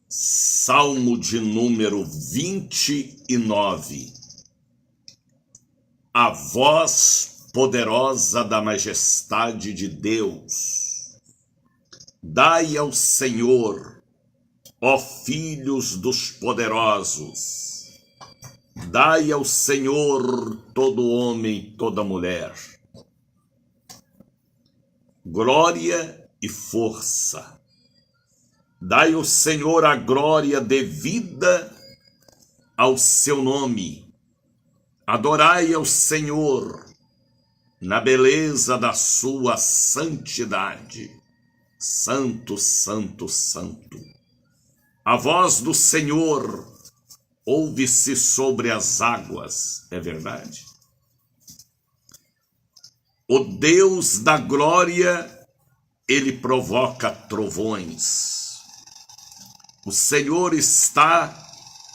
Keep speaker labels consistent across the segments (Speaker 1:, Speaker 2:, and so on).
Speaker 1: Salmo de número 29. A voz poderosa da majestade de Deus. Dai ao Senhor, ó filhos dos poderosos. Dai ao Senhor todo homem e toda mulher. Glória e força. Dai ao Senhor a glória devida ao seu nome. Adorai ao Senhor na beleza da sua santidade. Santo, santo, santo. A voz do Senhor ouve-se sobre as águas, é verdade? O Deus da glória, ele provoca trovões. O Senhor está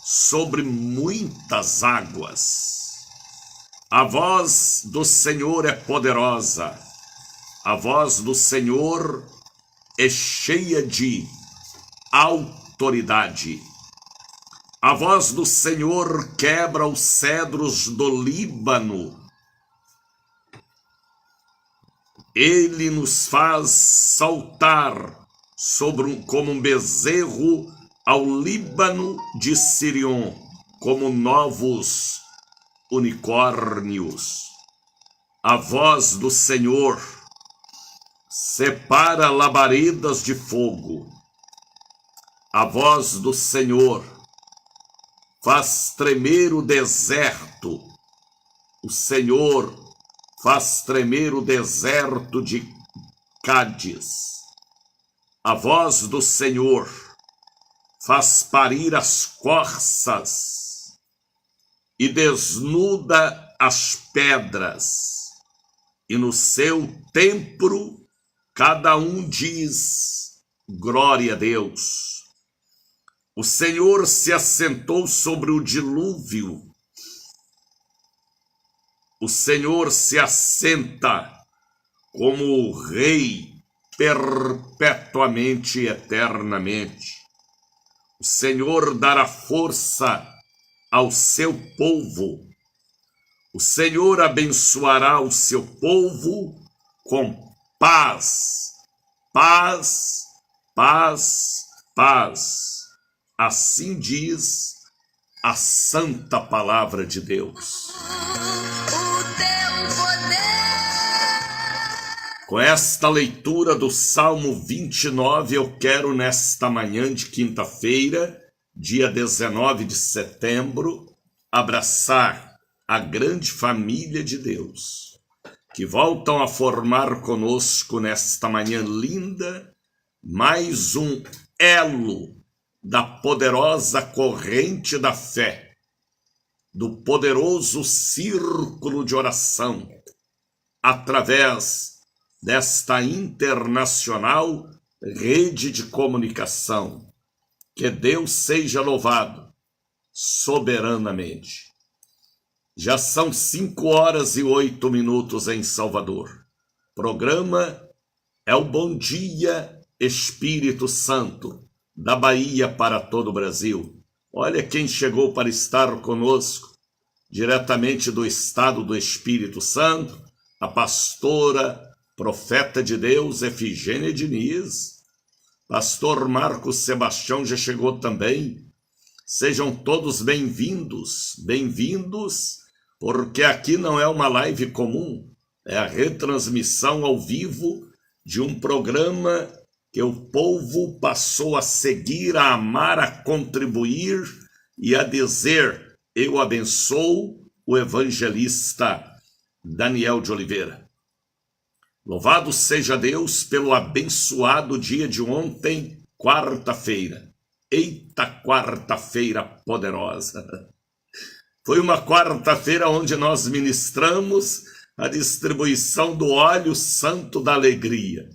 Speaker 1: sobre muitas águas. A voz do Senhor é poderosa. A voz do Senhor é cheia de autoridade. A voz do Senhor quebra os cedros do Líbano. Ele nos faz saltar como um bezerro ao Líbano de Sirion, como novos unicórnios. A voz do Senhor separa labaredas de fogo. A voz do Senhor faz tremer o deserto. O Senhor faz tremer o deserto de Cádiz. A voz do Senhor faz parir as corças e desnuda as pedras. E no seu templo cada um diz: glória a Deus. O Senhor se assentou sobre o dilúvio. O Senhor se assenta como o Rei perpetuamente e eternamente. O Senhor dará força ao seu povo. O Senhor abençoará o seu povo com paz, paz, paz, paz. Assim diz a santa palavra de Deus. Com esta leitura do Salmo 29, eu quero nesta manhã de quinta-feira, dia 19 de setembro, abraçar a grande família de Deus, que voltam a formar conosco nesta manhã linda, mais um elo da poderosa corrente da fé, do poderoso círculo de oração, através desta internacional rede de comunicação. Que Deus seja louvado soberanamente. Já são 5h08 em Salvador. Programa é o Bom Dia Espírito Santo, da Bahia para todo o Brasil. Olha quem chegou para estar conosco, diretamente do estado do Espírito Santo, a pastora, profeta de Deus, Efigênia Diniz. Pastor Marcos Sebastião já chegou também. Sejam todos bem-vindos, bem-vindos, porque aqui não é uma live comum, é a retransmissão ao vivo de um programa que o povo passou a seguir, a amar, a contribuir e a dizer: eu abençoo o evangelista Daniel de Oliveira. Louvado seja Deus pelo abençoado dia de ontem, quarta-feira. Eita, quarta-feira poderosa! Foi uma quarta-feira onde nós ministramos a distribuição do óleo santo da alegria.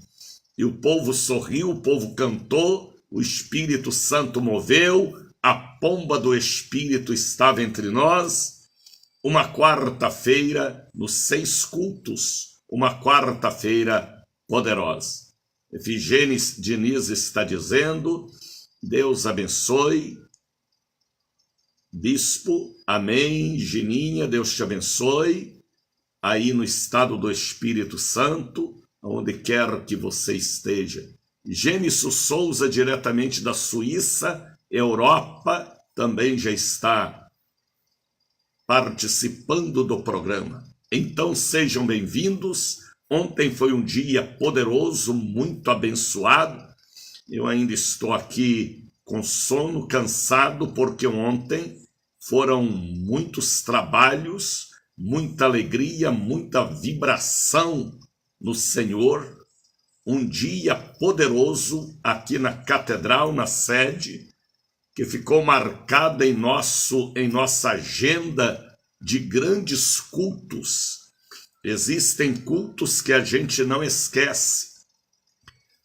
Speaker 1: E o povo sorriu, o povo cantou, o Espírito Santo moveu, a pomba do Espírito estava entre nós. Uma quarta-feira nos 6 cultos, uma quarta-feira poderosa. Efigênia Diniz está dizendo, Deus abençoe. Bispo, amém. Gininha, Deus te abençoe. Aí no estado do Espírito Santo, onde quer que você esteja. Gênesis Souza, diretamente da Suíça, Europa, também já está participando do programa. Então sejam bem-vindos. Ontem foi um dia poderoso, muito abençoado. Eu ainda estou aqui com sono, cansado, porque ontem foram muitos trabalhos, muita alegria, muita vibração no Senhor. Um dia poderoso aqui na Catedral, na sede, que ficou marcada em nossa agenda de grandes cultos. Existem cultos que a gente não esquece,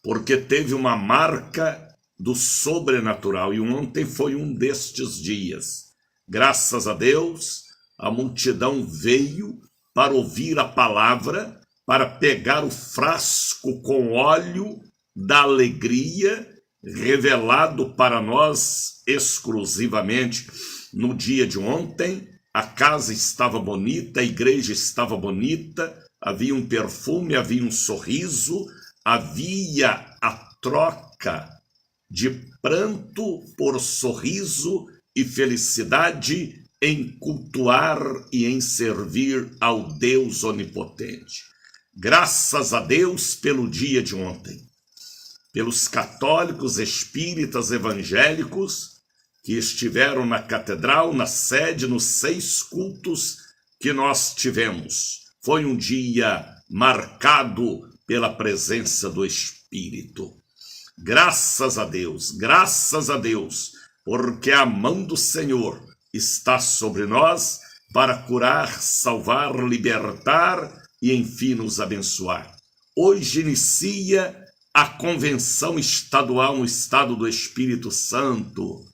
Speaker 1: porque teve uma marca do sobrenatural, e ontem foi um destes dias. Graças a Deus, a multidão veio para ouvir a palavra, para pegar o frasco com óleo da alegria, revelado para nós exclusivamente no dia de ontem. A casa estava bonita, a igreja estava bonita, havia um perfume, havia um sorriso, havia a troca de pranto por sorriso e felicidade em cultuar e em servir ao Deus onipotente. Graças a Deus pelo dia de ontem, pelos católicos, espíritas, evangélicos que estiveram na catedral, na sede, nos 6 cultos que nós tivemos. Foi um dia marcado pela presença do Espírito. Graças a Deus, porque a mão do Senhor está sobre nós para curar, salvar, libertar e, enfim, nos abençoar. Hoje inicia a convenção estadual no estado do Espírito Santo.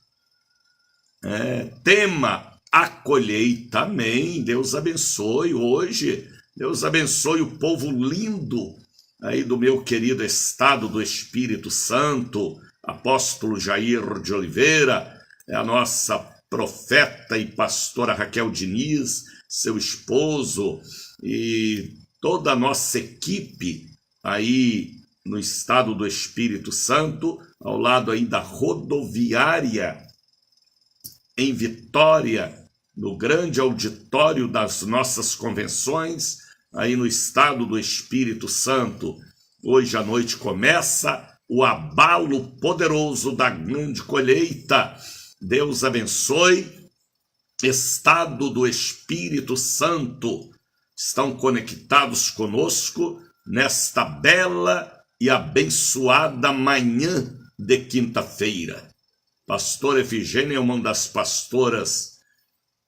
Speaker 1: Tema, a colheita, amém. Deus abençoe hoje. Deus abençoe o povo lindo aí do meu querido estado do Espírito Santo. Apóstolo Jair de Oliveira, a nossa profeta e pastora Raquel Diniz, seu esposo e toda a nossa equipe aí no estado do Espírito Santo, ao lado aí da rodoviária em Vitória, no grande auditório das nossas convenções, aí no estado do Espírito Santo. Hoje à noite começa o abalo poderoso da grande colheita. Deus abençoe. Estado do Espírito Santo. Estão conectados conosco nesta bela e abençoada manhã de quinta-feira. Pastora Efigênia é uma das pastoras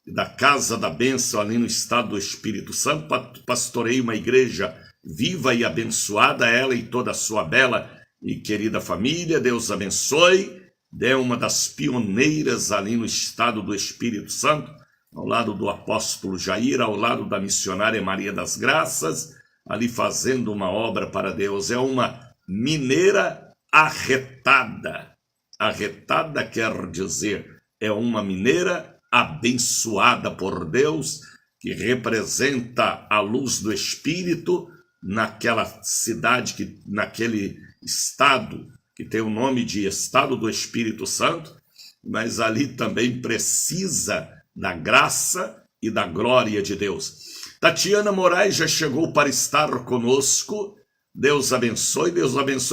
Speaker 1: da Casa da Bênção ali no estado do Espírito Santo. Pastorei uma igreja viva e abençoada, ela e toda a sua bela e querida família. Deus abençoe. É uma das pioneiras ali no estado do Espírito Santo, ao lado do apóstolo Jair, ao lado da missionária Maria das Graças, ali fazendo uma obra para Deus. É uma mineira arretada. Arretada quer dizer, é uma mineira abençoada por Deus, que representa a luz do Espírito naquela cidade, naquele estado, que tem o nome de Estado do Espírito Santo, mas ali também precisa da graça e da glória de Deus. Tatiana Moraes já chegou para estar conosco. Deus abençoe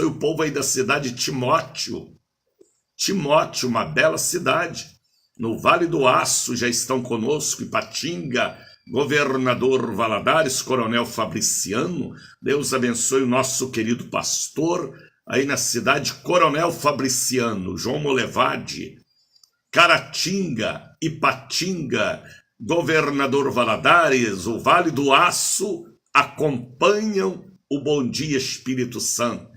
Speaker 1: o povo aí da cidade de Timóteo. Timóteo, uma bela cidade. No Vale do Aço já estão conosco, Ipatinga, Governador Valadares, Coronel Fabriciano. Deus abençoe o nosso querido pastor, aí na cidade Coronel Fabriciano, João Molevade, Caratinga, Ipatinga, Governador Valadares, o Vale do Aço, acompanham o Bom Dia Espírito Santo.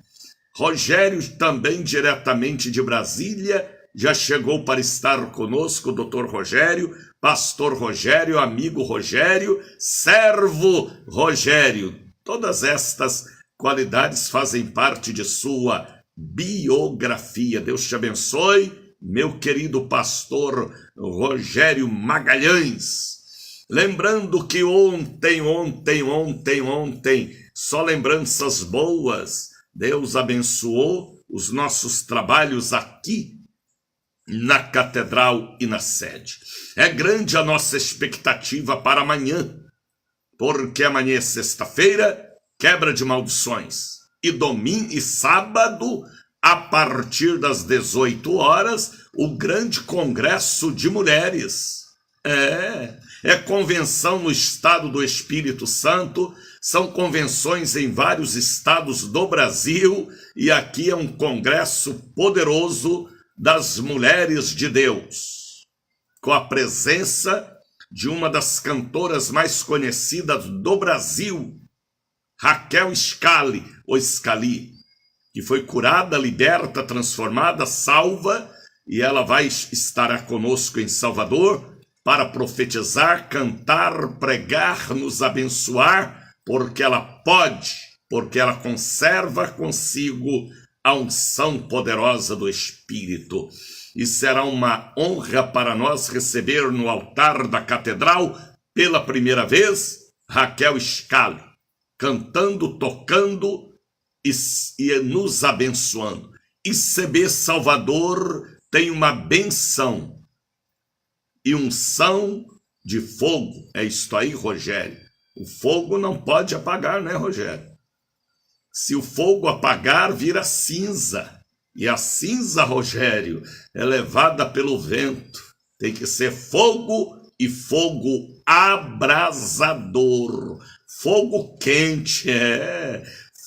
Speaker 1: Rogério, também diretamente de Brasília, já chegou para estar conosco, doutor Rogério, pastor Rogério, amigo Rogério, servo Rogério. Todas estas qualidades fazem parte de sua biografia. Deus te abençoe, meu querido pastor Rogério Magalhães. Lembrando que ontem, só lembranças boas. Deus abençoou os nossos trabalhos aqui na catedral e na sede. É grande a nossa expectativa para amanhã, porque amanhã é sexta-feira, quebra de maldições, e domingo e sábado, a partir das 18 horas, o grande congresso de mulheres. É convenção no estado do Espírito Santo, são convenções em vários estados do Brasil, e aqui é um congresso poderoso das mulheres de Deus, com a presença de uma das cantoras mais conhecidas do Brasil, Raquel Scali, ou Scali, que foi curada, liberta, transformada, salva, e ela vai estar conosco em Salvador para profetizar, cantar, pregar, nos abençoar, porque ela pode, porque ela conserva consigo a unção poderosa do Espírito. E será uma honra para nós receber no altar da catedral, pela primeira vez, Raquel Scali, cantando, tocando e nos abençoando. ICB Salvador tem uma benção e unção de fogo. É isto aí, Rogério. O fogo não pode apagar, né, Rogério? Se o fogo apagar, vira cinza. E a cinza, Rogério, é levada pelo vento. Tem que ser fogo, e fogo abrasador. Fogo quente,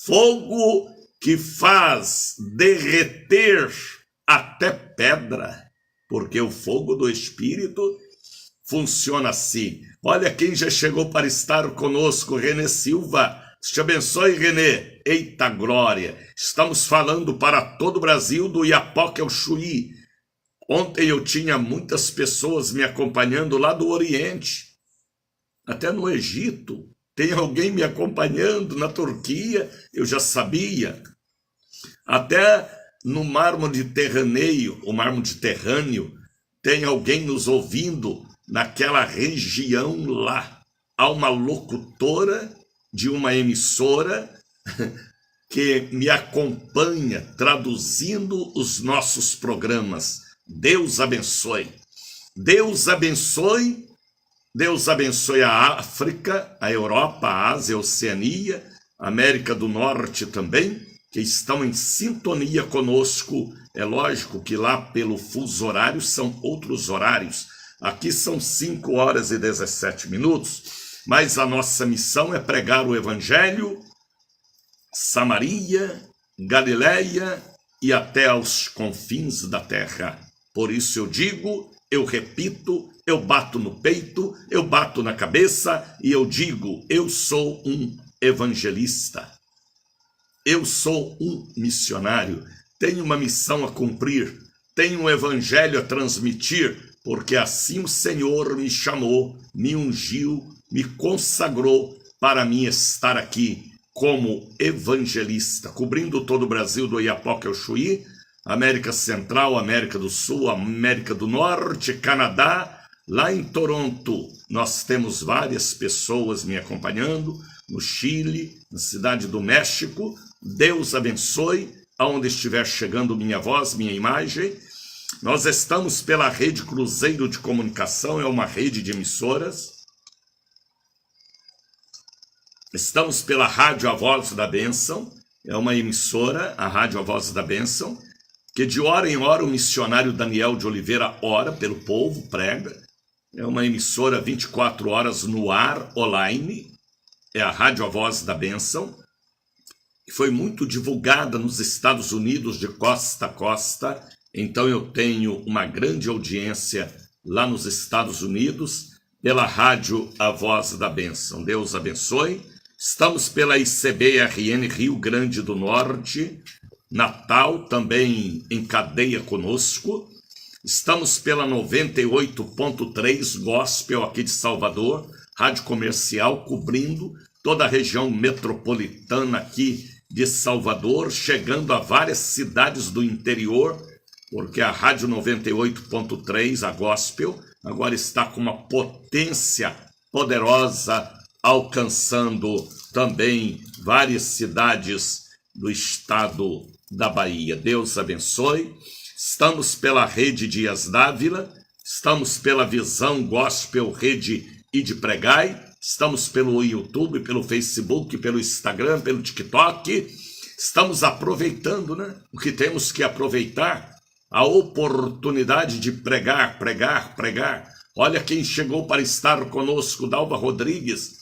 Speaker 1: fogo que faz derreter até pedra. Porque o fogo do Espírito funciona assim. Olha quem já chegou para estar conosco, Renê Silva. Deus te abençoe, Renê. Eita glória. Estamos falando para todo o Brasil do Iapoque ao Chuí. Ontem eu tinha muitas pessoas me acompanhando lá do Oriente. Até no Egito. Tem alguém me acompanhando na Turquia. Eu já sabia. Até no mar Mediterrâneo, o mar Mediterrâneo, tem alguém nos ouvindo naquela região lá. Há uma locutora de uma emissora que me acompanha traduzindo os nossos programas. Deus abençoe. Deus abençoe. Deus abençoe a África, a Europa, a Ásia, a Oceania, a América do Norte também, que estão em sintonia conosco. É lógico que lá pelo fuso horário são outros horários. Aqui são 5 horas e 17 minutos, mas a nossa missão é pregar o Evangelho, Samaria, Galileia e até aos confins da terra. Por isso eu digo, eu repito, eu bato no peito, eu bato na cabeça e eu digo, eu sou um evangelista. Eu sou um missionário, tenho uma missão a cumprir, tenho um evangelho a transmitir, porque assim o Senhor me chamou, me ungiu, me consagrou para mim estar aqui como evangelista, cobrindo todo o Brasil do Iapoque ao Chuí, América Central, América do Sul, América do Norte, Canadá. Lá em Toronto nós temos várias pessoas me acompanhando, no Chile, na cidade do México. Deus abençoe, aonde estiver chegando minha voz, minha imagem. Nós estamos pela Rede Cruzeiro de Comunicação, é uma rede de emissoras. Estamos pela Rádio A Voz da Bênção, é uma emissora, a Rádio A Voz da Bênção, que de hora em hora o missionário Daniel de Oliveira ora pelo povo, prega. É uma emissora 24 horas no ar, online, é a Rádio A Voz da Bênção. Foi muito divulgada nos Estados Unidos de costa a costa, então eu tenho uma grande audiência lá nos Estados Unidos, pela Rádio A Voz da Bênção. Deus abençoe. Estamos pela ICB-RN Rio Grande do Norte, Natal, também em cadeia conosco. Estamos pela 98.3 Gospel aqui de Salvador, rádio comercial, cobrindo toda a região metropolitana aqui de Salvador, chegando a várias cidades do interior, porque a Rádio 98.3, a Gospel, agora está com uma potência poderosa, alcançando também várias cidades do estado da Bahia. Deus abençoe. Estamos pela Rede Dias Dávila, estamos pela Visão Gospel Rede e de Pregai, estamos pelo YouTube, pelo Facebook, pelo Instagram, pelo TikTok. Estamos aproveitando, né? O que temos que aproveitar, a oportunidade de pregar. Olha quem chegou para estar conosco: Dalva Rodrigues,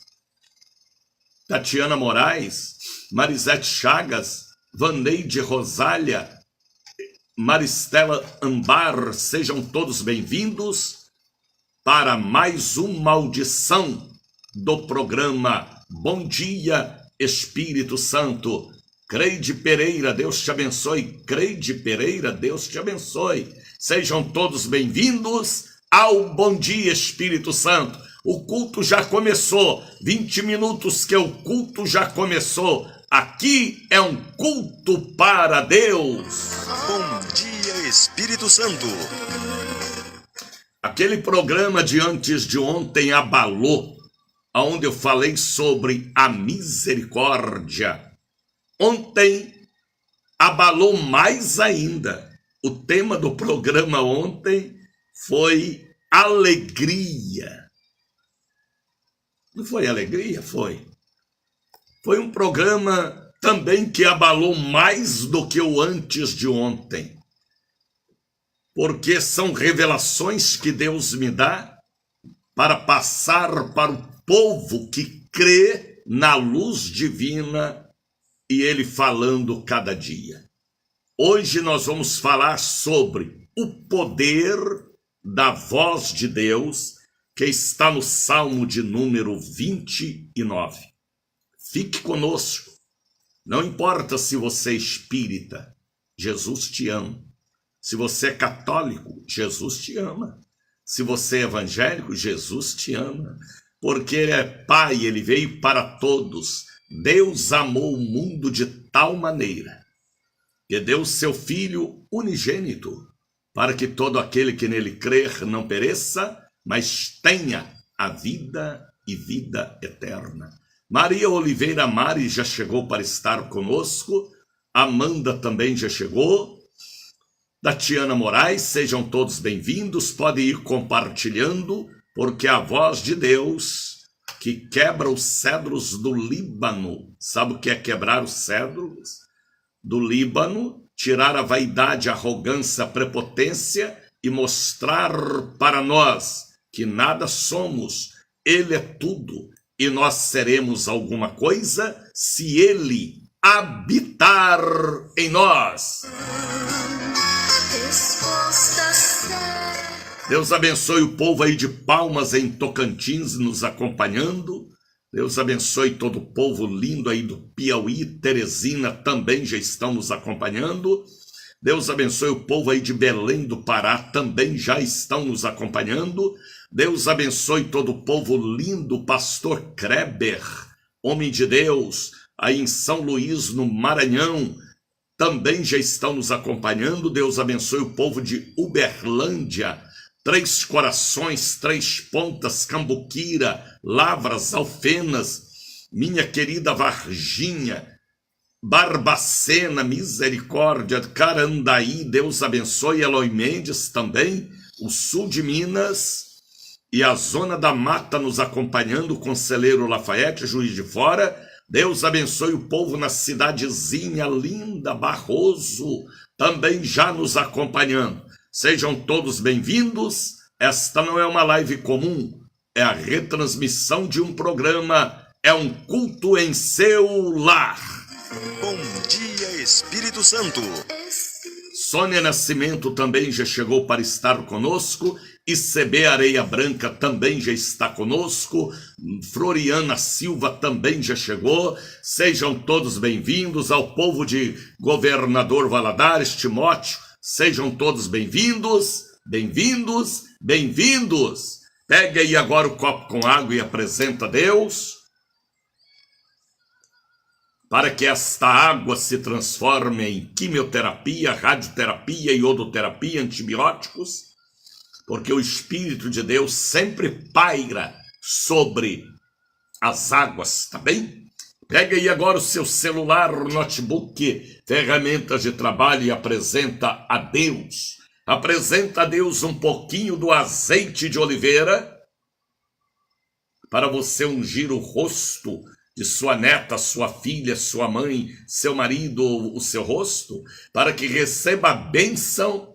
Speaker 1: Tatiana Moraes, Marisete Chagas, Vaneide Rosália, Maristela Ambar. Sejam todos bem-vindos para mais uma audição do programa Bom Dia Espírito Santo. Creide Pereira, Deus te abençoe. Creide Pereira, Deus te abençoe. Sejam todos bem-vindos ao Bom Dia Espírito Santo. O culto já começou, 20 minutos que o culto já começou. Aqui é um culto para Deus.
Speaker 2: Bom Dia Espírito Santo.
Speaker 1: Aquele programa de antes de ontem abalou, onde eu falei sobre a misericórdia. Ontem abalou mais ainda. O tema do programa ontem foi alegria. Não foi alegria? Foi. Foi um programa também que abalou mais do que o antes de ontem. Porque são revelações que Deus me dá para passar para o povo que crê na luz divina e Ele falando cada dia. Hoje nós vamos falar sobre o poder da voz de Deus, que está no Salmo de número 29. Fique conosco. Não importa se você é espírita, Jesus te ama. Se você é católico, Jesus te ama. Se você é evangélico, Jesus te ama. Porque Ele é Pai, Ele veio para todos. Deus amou o mundo de tal maneira que deu seu Filho unigênito, para que todo aquele que nele crer não pereça, mas tenha a vida e vida eterna. Maria Oliveira Mari já chegou para estar conosco. Amanda também já chegou. Tatiana Moraes, sejam todos bem-vindos. Podem ir compartilhando, porque a voz de Deus que quebra os cedros do Líbano. Sabe o que é quebrar os cedros do Líbano? Tirar a vaidade, a arrogância, a prepotência e mostrar para nós que nada somos. Ele é tudo e nós seremos alguma coisa se Ele habitar em nós. Deus abençoe o povo aí de Palmas, em Tocantins, nos acompanhando. Deus abençoe todo o povo lindo aí do Piauí, Teresina também já estão nos acompanhando. Deus abençoe o povo aí de Belém do Pará, também já estão nos acompanhando. Deus abençoe todo o povo lindo, pastor Kreber, homem de Deus, aí em São Luís, no Maranhão, também já estão nos acompanhando. Deus abençoe o povo de Uberlândia, Três Corações, Três Pontas, Cambuquira, Lavras, Alfenas, minha querida Varginha, Barbacena, Misericórdia, Carandaí, Deus abençoe, Eloy Mendes também, o sul de Minas e a zona da Mata nos acompanhando, Conselheiro Lafayette, Juiz de Fora. Deus abençoe o povo na cidadezinha linda, Barroso, também já nos acompanhando. Sejam todos bem-vindos. Esta não é uma live comum, é a retransmissão de um programa, é um culto em seu lar.
Speaker 2: Bom Dia Espírito Santo.
Speaker 1: Sônia Nascimento também já chegou para estar conosco. ICB Areia Branca também já está conosco. Floriana Silva também já chegou. Sejam todos bem-vindos. Ao povo de Governador Valadares, Timóteo, sejam todos bem-vindos, bem-vindos, bem-vindos. Pegue aí agora o copo com água e apresenta a Deus. para que esta água se transforme em quimioterapia, radioterapia, iodoterapia, antibióticos, porque o Espírito de Deus sempre paira sobre as águas, tá bem? Pega aí agora o seu celular, notebook, ferramentas de trabalho e apresenta a Deus. Apresenta a Deus um pouquinho do azeite de oliveira para você ungir o rosto de sua neta, sua filha, sua mãe, seu marido, o seu rosto, para que receba a bênção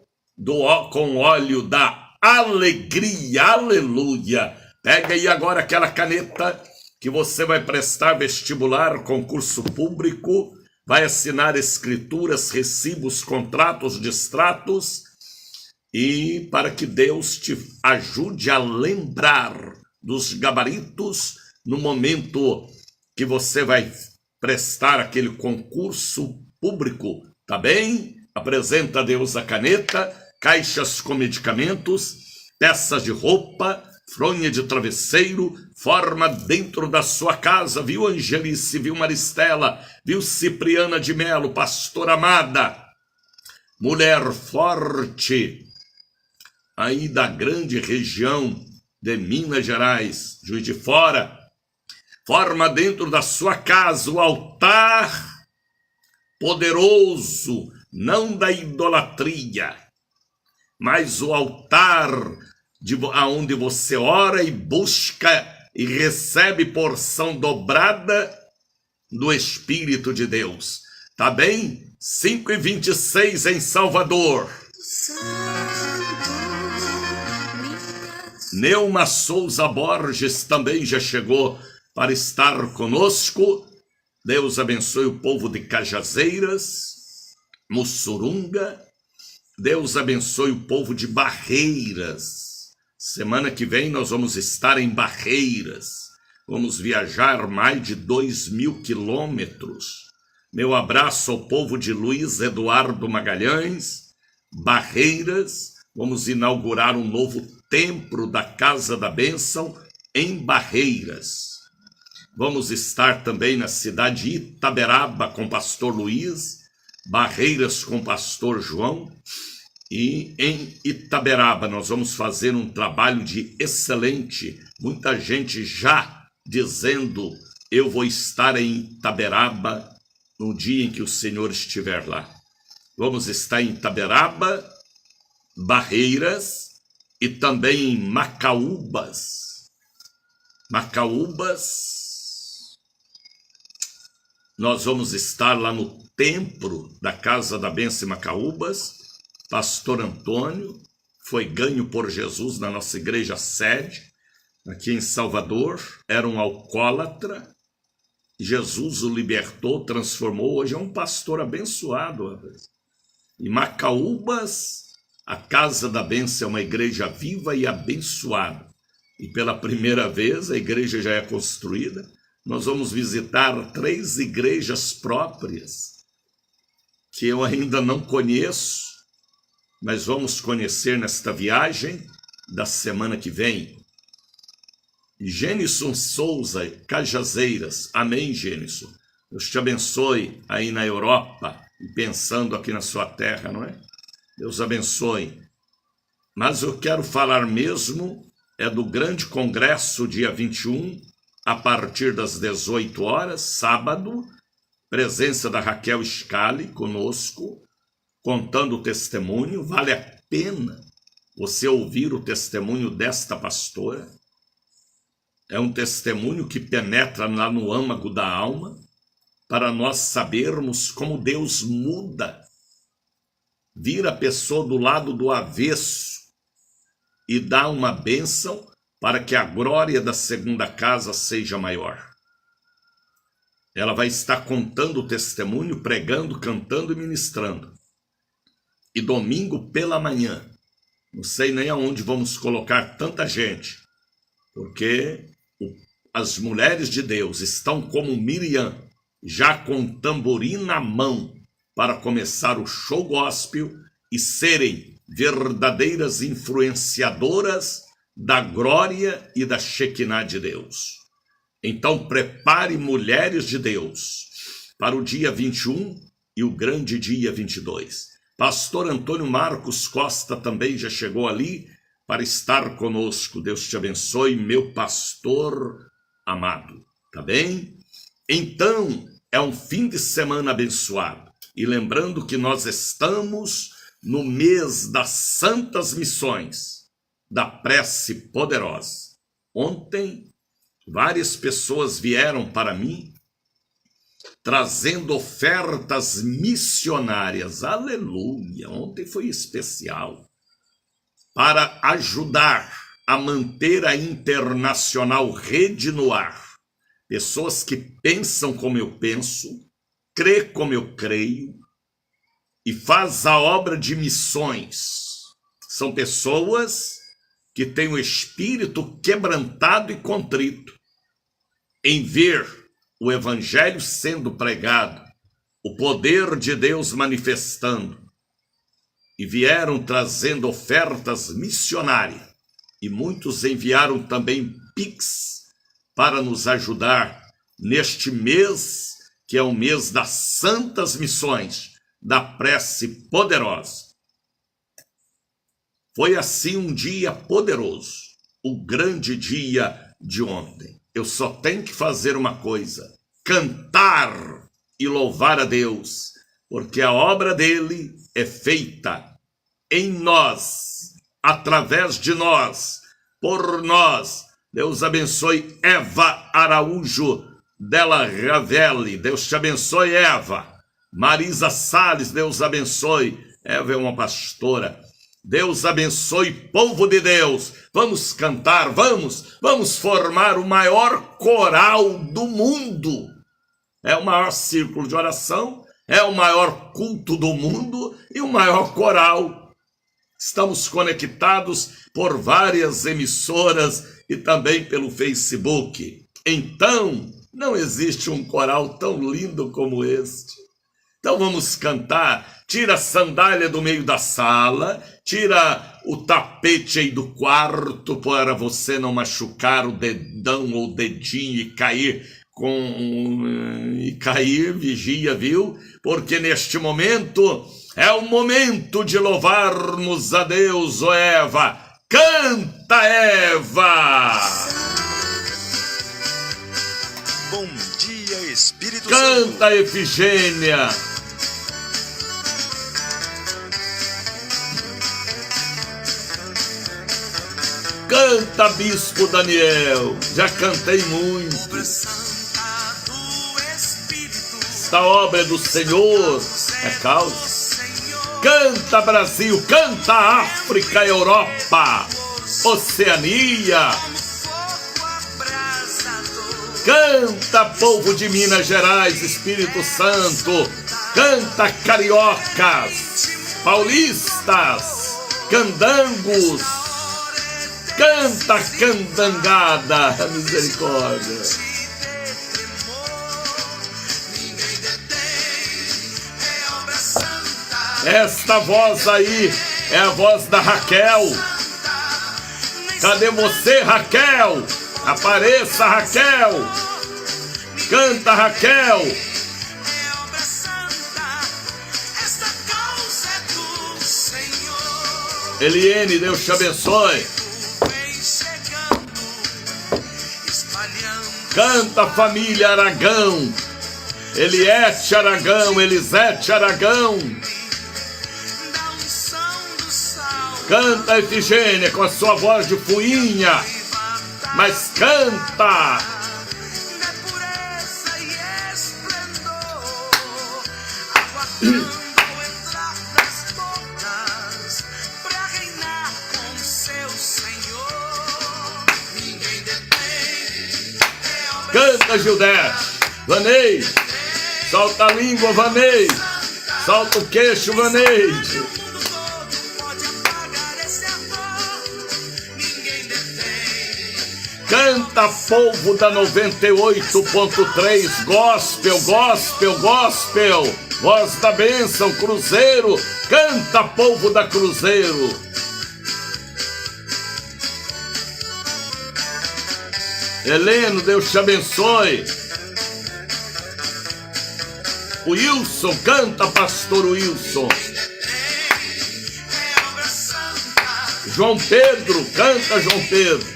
Speaker 1: com óleo da alegria, aleluia. Pega aí agora aquela caneta que você vai prestar vestibular, concurso público, vai assinar escrituras, recibos, contratos, distratos, e para que Deus te ajude a lembrar dos gabaritos no momento que você vai prestar aquele concurso público, tá bem? Apresenta a Deus a caneta, caixas com medicamentos, peças de roupa, fronha de travesseiro, forma dentro da sua casa, viu Angelice, viu Maristela, viu Cipriana de Melo, pastora amada, mulher forte, aí da grande região de Minas Gerais, Juiz de Fora, forma dentro da sua casa o altar poderoso, não da idolatria, mas o altar aonde você ora e busca e recebe porção dobrada do Espírito de Deus. Tá bem? 5h26 em Salvador. Neuma Souza Borges também já chegou para estar conosco. Deus abençoe o povo de Cajazeiras, Mussurunga. Deus abençoe o povo de Barreiras. Semana que vem nós vamos estar em Barreiras. Vamos viajar mais de 2.000 quilômetros. Meu abraço ao povo de Luiz Eduardo Magalhães, Barreiras. Vamos inaugurar um novo templo da Casa da Bênção em Barreiras. Vamos estar também na cidade de Itaberaba com pastor Luiz, Barreiras com pastor João. E em Itaberaba nós vamos fazer um trabalho de excelente. Muita gente já dizendo, eu vou estar em Itaberaba no dia em que o Senhor estiver lá. Vamos estar em Itaberaba, Barreiras e também em Macaúbas. Macaúbas, nós vamos estar lá no templo da Casa da Bênção em Macaúbas. Pastor Antônio foi ganho por Jesus na nossa igreja sede, aqui em Salvador, era um alcoólatra, Jesus o libertou, transformou, hoje é um pastor abençoado. Em Macaúbas, a Casa da Bênção é uma igreja viva e abençoada, e pela primeira vez a igreja já é construída. Nós vamos visitar 3 igrejas próprias, que eu ainda não conheço, mas vamos conhecer nesta viagem da semana que vem. Gênison Souza, Cajazeiras. Amém, Gênison. Deus te abençoe aí na Europa e pensando aqui na sua terra, não é? Deus abençoe. Mas eu quero falar mesmo é do grande congresso, dia 21, a partir das 18 horas, sábado, presença da Raquel Scali conosco, contando o testemunho. Vale a pena você ouvir o testemunho desta pastora. É um testemunho que penetra lá no âmago da alma, para nós sabermos como Deus muda, vira a pessoa do lado do avesso e dá uma bênção para que a glória da segunda casa seja maior. Ela vai estar contando o testemunho, pregando, cantando e ministrando. E domingo pela manhã, não sei nem aonde vamos colocar tanta gente, porque as mulheres de Deus estão como Miriam, já com tamborim na mão, para começar o show gospel e serem verdadeiras influenciadoras da glória e da Shekinah de Deus. Então prepare, mulheres de Deus, para o dia 21 e o grande dia 22. Pastor Antônio Marcos Costa também já chegou ali para estar conosco. Deus te abençoe, meu pastor amado. Tá bem? Então, é um fim de semana abençoado. E lembrando que nós estamos no mês das Santas Missões, da Prece Poderosa. Ontem, várias pessoas vieram para mim trazendo ofertas missionárias. Aleluia! Ontem foi especial. Para ajudar a manter a Internacional Rede no ar. Pessoas que pensam como eu penso, crê como eu creio e faz a obra de missões. São pessoas que têm o espírito quebrantado e contrito em ver o evangelho sendo pregado, o poder de Deus manifestando, e vieram trazendo ofertas missionárias, e muitos enviaram também Pix para nos ajudar neste mês, que é o mês das Santas Missões, da Prece Poderosa. Foi assim um dia poderoso, o grande dia de ontem. Eu só tenho que fazer uma coisa: cantar e louvar a Deus, porque a obra dele é feita em nós, através de nós, por nós. Deus abençoe Eva Araújo Della Ravelli. Deus te abençoe, Eva. Marisa Salles, Deus abençoe. Eva é uma pastora. Deus abençoe, povo de Deus. Vamos cantar, vamos formar o maior coral do mundo. É o maior círculo de oração, é o maior culto do mundo e o maior coral. Estamos conectados por várias emissoras e também pelo Facebook. Então, não existe um coral tão lindo como este. Então vamos cantar. Tira a sandália do meio da sala, tira o tapete aí do quarto para você não machucar o dedão ou o dedinho e cair vigia, viu? Porque neste momento é o momento de louvarmos a Deus, ó Eva. Canta, Eva!
Speaker 2: Bom dia, Espírito Santo.
Speaker 1: Canta, Efigênia! Canta, Bispo Daniel! Já cantei muito. Esta obra é do Senhor, é causa. Canta, Brasil, canta, África, Europa, Oceania. Canta, povo de Minas Gerais, Espírito Santo. Canta, cariocas, paulistas, candangos. Canta, candangada, misericórdia. Esta voz aí é a voz da Raquel. Cadê você, Raquel? Apareça, Raquel. Canta, Raquel. Eliene, Deus te abençoe. Canta, família Aragão. Eliette Aragão, Elisete Aragão. Canta, Efigênia, com a sua voz de fuinha. Mas canta. Canta, Gildete. Vanei. Solta a língua, Vanei. Solta o queixo, Vanei. Canta, povo da 98.3, gospel, gospel, gospel, voz da bênção, Cruzeiro, canta, povo da Cruzeiro. Heleno, Deus te abençoe. Wilson, canta, pastor Wilson. João Pedro, canta, João Pedro.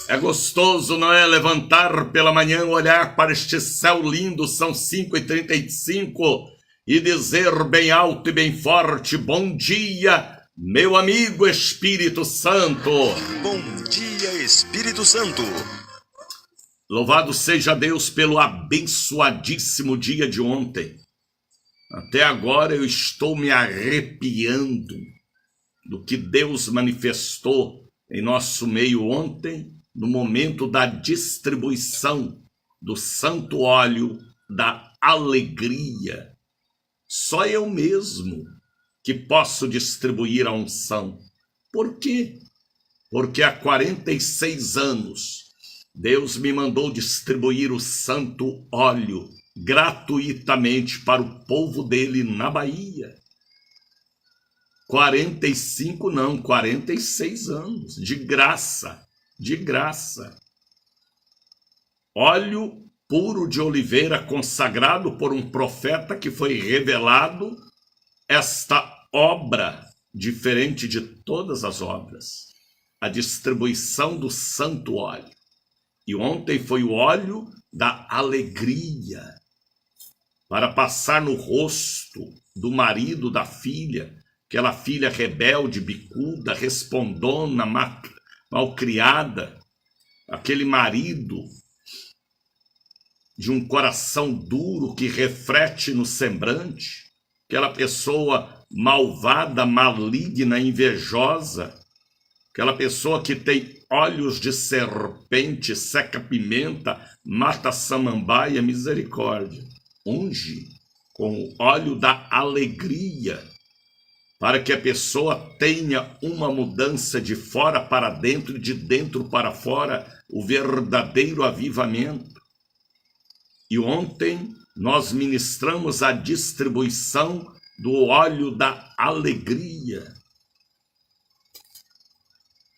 Speaker 1: É gostoso, não é? Levantar pela manhã, olhar para este céu lindo, são 5h35, e dizer bem alto e bem forte: bom dia, meu amigo Espírito Santo.
Speaker 2: Bom dia, Espírito Santo.
Speaker 1: Louvado seja Deus pelo abençoadíssimo dia de ontem. Até agora eu estou me arrepiando do que Deus manifestou em nosso meio ontem, no momento da distribuição do santo óleo da alegria. Só eu mesmo que posso distribuir a unção. Por quê? Porque há 46 anos Deus me mandou distribuir o santo óleo gratuitamente para o povo dele na Bahia. 45 não, 46 anos, de graça. De graça. Óleo puro de oliveira consagrado por um profeta que foi revelado esta obra, diferente de todas as obras, a distribuição do santo óleo. E ontem foi o óleo da alegria, para passar no rosto do marido da filha, aquela filha rebelde, bicuda, respondona, malcriada, aquele marido de um coração duro que reflete no semblante, aquela pessoa malvada, maligna, invejosa, aquela pessoa que tem olhos de serpente, seca pimenta, mata samambaia, misericórdia. Unge com o óleo da alegria, para que a pessoa tenha uma mudança de fora para dentro e de dentro para fora, o verdadeiro avivamento. E ontem nós ministramos a distribuição do óleo da alegria.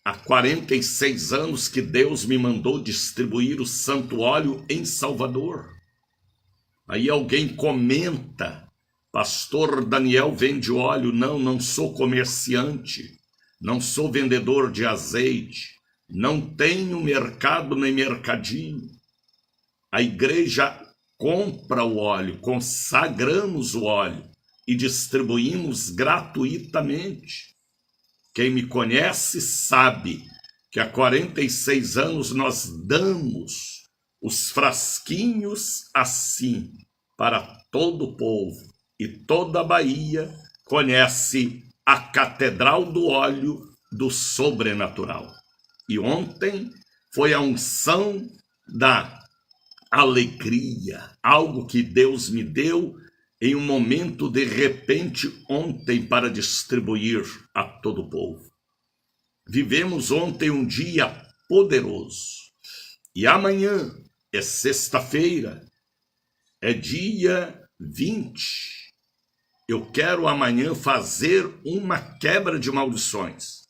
Speaker 1: Há 46 anos que Deus me mandou distribuir o santo óleo em Salvador. Aí alguém comenta: pastor Daniel vende óleo. Não sou comerciante, não sou vendedor de azeite, não tenho mercado nem mercadinho. A igreja compra o óleo, consagramos o óleo e distribuímos gratuitamente. Quem me conhece sabe que há 46 anos nós damos os frasquinhos assim para todo o povo. E toda a Bahia conhece a Catedral do Óleo do Sobrenatural. E ontem foi a unção da alegria, algo que Deus me deu em um momento de repente ontem para distribuir a todo o povo. Vivemos ontem um dia poderoso. E amanhã é sexta-feira, é dia 20. Eu quero amanhã fazer uma quebra de maldições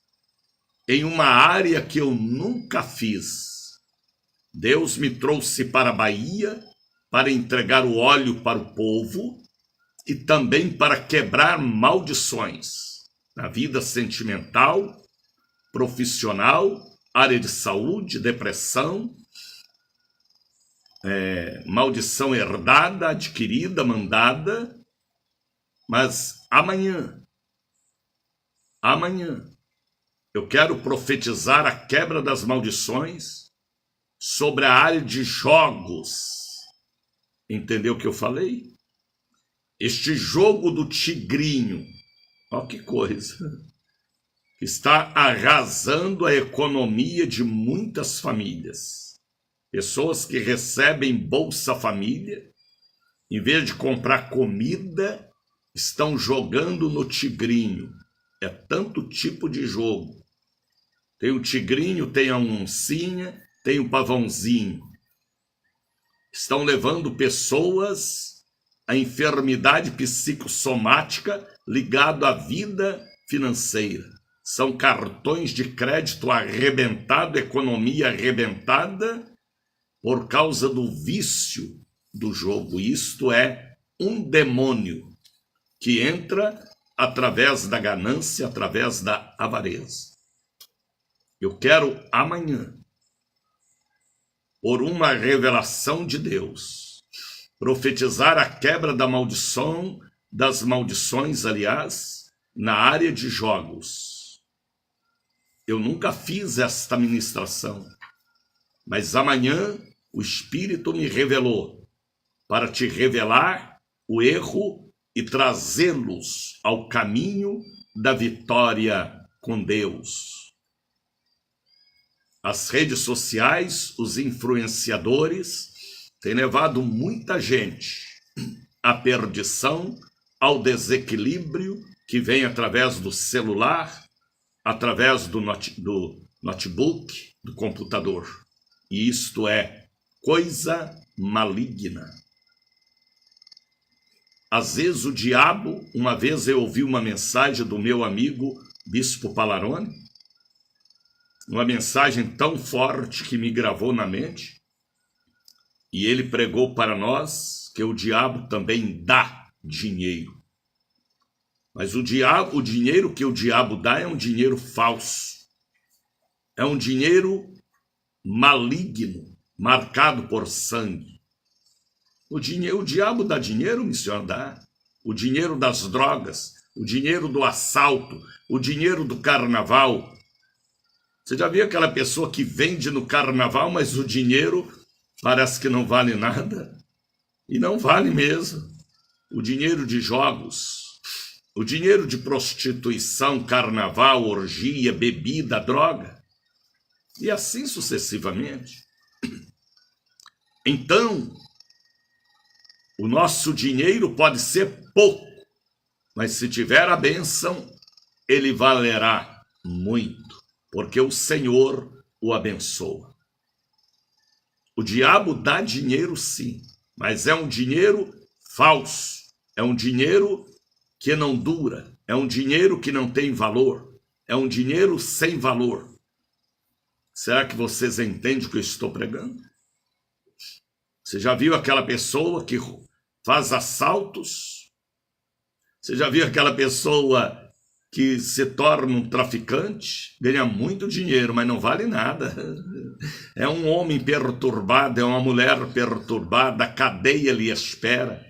Speaker 1: em uma área que eu nunca fiz. Deus me trouxe para a Bahia para entregar o óleo para o povo e também para quebrar maldições na vida sentimental, profissional, área de saúde, depressão, maldição herdada, adquirida, mandada. Mas amanhã, eu quero profetizar a quebra das maldições sobre a área de jogos. Entendeu o que eu falei? Este jogo do tigrinho, ó que coisa, está arrasando a economia de muitas famílias. Pessoas que recebem Bolsa Família, em vez de comprar comida, estão jogando no tigrinho. É tanto tipo de jogo. Tem o tigrinho, tem a oncinha, tem o pavãozinho. Estão levando pessoas à enfermidade psicossomática ligada à vida financeira. São cartões de crédito arrebentado, economia arrebentada por causa do vício do jogo. Isto é um demônio que entra através da ganância, através da avareza. Eu quero amanhã, por uma revelação de Deus, profetizar a quebra da maldição, das maldições, aliás, na área de jogos. Eu nunca fiz esta ministração, mas amanhã o Espírito me revelou para te revelar o erro e trazê-los ao caminho da vitória com Deus. As redes sociais, os influenciadores, têm levado muita gente à perdição, ao desequilíbrio que vem através do celular, através do notebook, do computador. E isto é coisa maligna. Às vezes o diabo, uma vez eu ouvi uma mensagem do meu amigo Bispo Palarone, uma mensagem tão forte que me gravou na mente, e ele pregou para nós que o diabo também dá dinheiro. Mas o dinheiro que o diabo dá é um dinheiro falso. É um dinheiro maligno, marcado por sangue. O diabo dá dinheiro, o senhor dá. O dinheiro das drogas, o dinheiro do assalto, o dinheiro do carnaval. Você já viu aquela pessoa que vende no carnaval, mas o dinheiro parece que não vale nada? E não vale mesmo. O dinheiro de jogos, o dinheiro de prostituição, carnaval, orgia, bebida, droga. E assim sucessivamente. Então, o nosso dinheiro pode ser pouco, mas se tiver a bênção, ele valerá muito. Porque o Senhor o abençoa. O diabo dá dinheiro sim, mas é um dinheiro falso. É um dinheiro que não dura. É um dinheiro que não tem valor. É um dinheiro sem valor. Será que vocês entendem o que eu estou pregando? Você já viu aquela pessoa que faz assaltos? Você já viu aquela pessoa que se torna um traficante, ganha muito dinheiro, mas não vale nada. É um homem perturbado, é uma mulher perturbada, a cadeia lhe espera.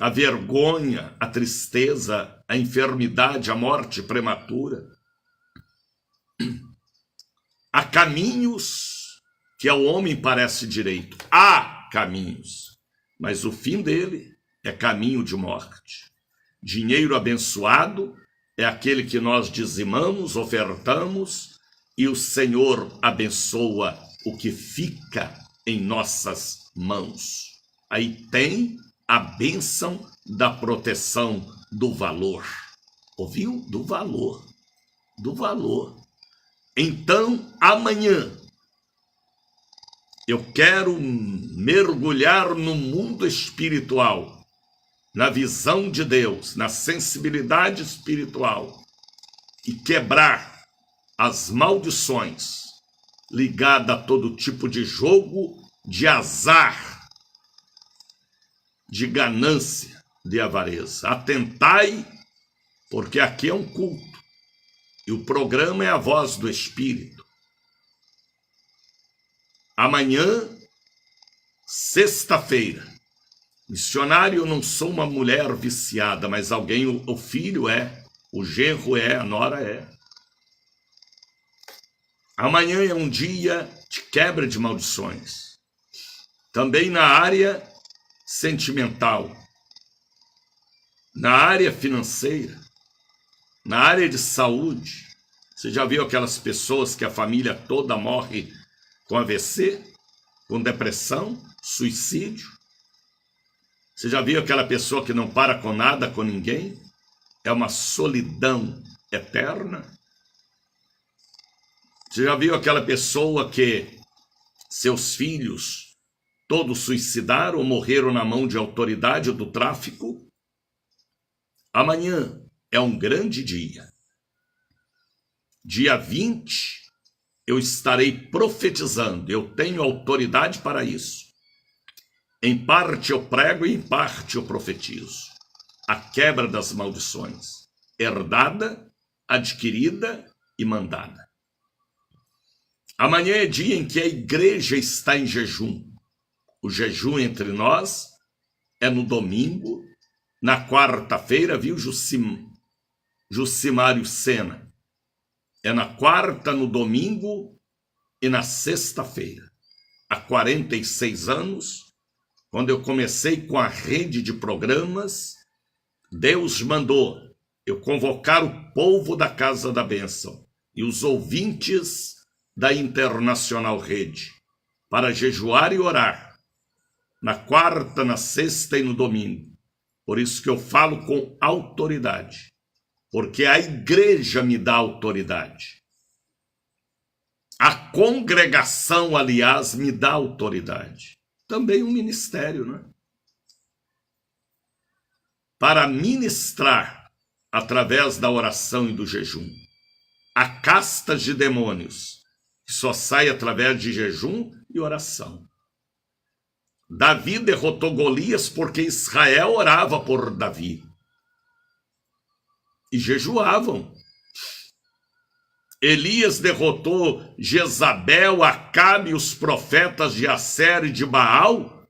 Speaker 1: A vergonha, a tristeza, a enfermidade, a morte prematura. Há caminhos que ao homem parece direito. Há caminhos, mas o fim dele é caminho de morte. Dinheiro abençoado é aquele que nós dizimamos, ofertamos, e o Senhor abençoa o que fica em nossas mãos. Aí tem a bênção da proteção do valor. Ouviu? Do valor. Do valor. Então, amanhã, eu quero mergulhar no mundo espiritual, na visão de Deus, na sensibilidade espiritual, e quebrar as maldições ligadas a todo tipo de jogo, de azar, de ganância, de avareza. Atentai, porque aqui é um culto, e o programa é a voz do Espírito. Amanhã, sexta-feira, missionário, eu não sou uma mulher viciada, mas alguém, o filho é, o genro é, a nora é. Amanhã é um dia de quebra de maldições. Também na área sentimental, na área financeira, na área de saúde. Você já viu aquelas pessoas que a família toda morre com AVC, com depressão, suicídio? Você já viu aquela pessoa que não para com nada, com ninguém? É uma solidão eterna. Você já viu aquela pessoa que seus filhos todos suicidaram ou morreram na mão de autoridade do tráfico? Amanhã é um grande dia. Dia 20, eu estarei profetizando. Eu tenho autoridade para isso. Em parte eu prego e em parte eu profetizo. A quebra das maldições, herdada, adquirida e mandada. Amanhã é dia em que a igreja está em jejum. O jejum entre nós é no domingo, na quarta-feira, viu, Jucimário Sena? É na quarta, no domingo e na sexta-feira. Há 46 anos, quando eu comecei com a rede de programas, Deus mandou eu convocar o povo da Casa da Bênção e os ouvintes da Internacional Rede para jejuar e orar na quarta, na sexta e no domingo. Por isso que eu falo com autoridade, porque a igreja me dá autoridade. A congregação, aliás, me dá autoridade. Também um ministério, né? Para ministrar, através da oração e do jejum, a castas de demônios, que só sai através de jejum e oração. Davi derrotou Golias porque Israel orava por Davi. E jejuavam. Elias derrotou Jezabel, Acabe e os profetas de Asser e de Baal,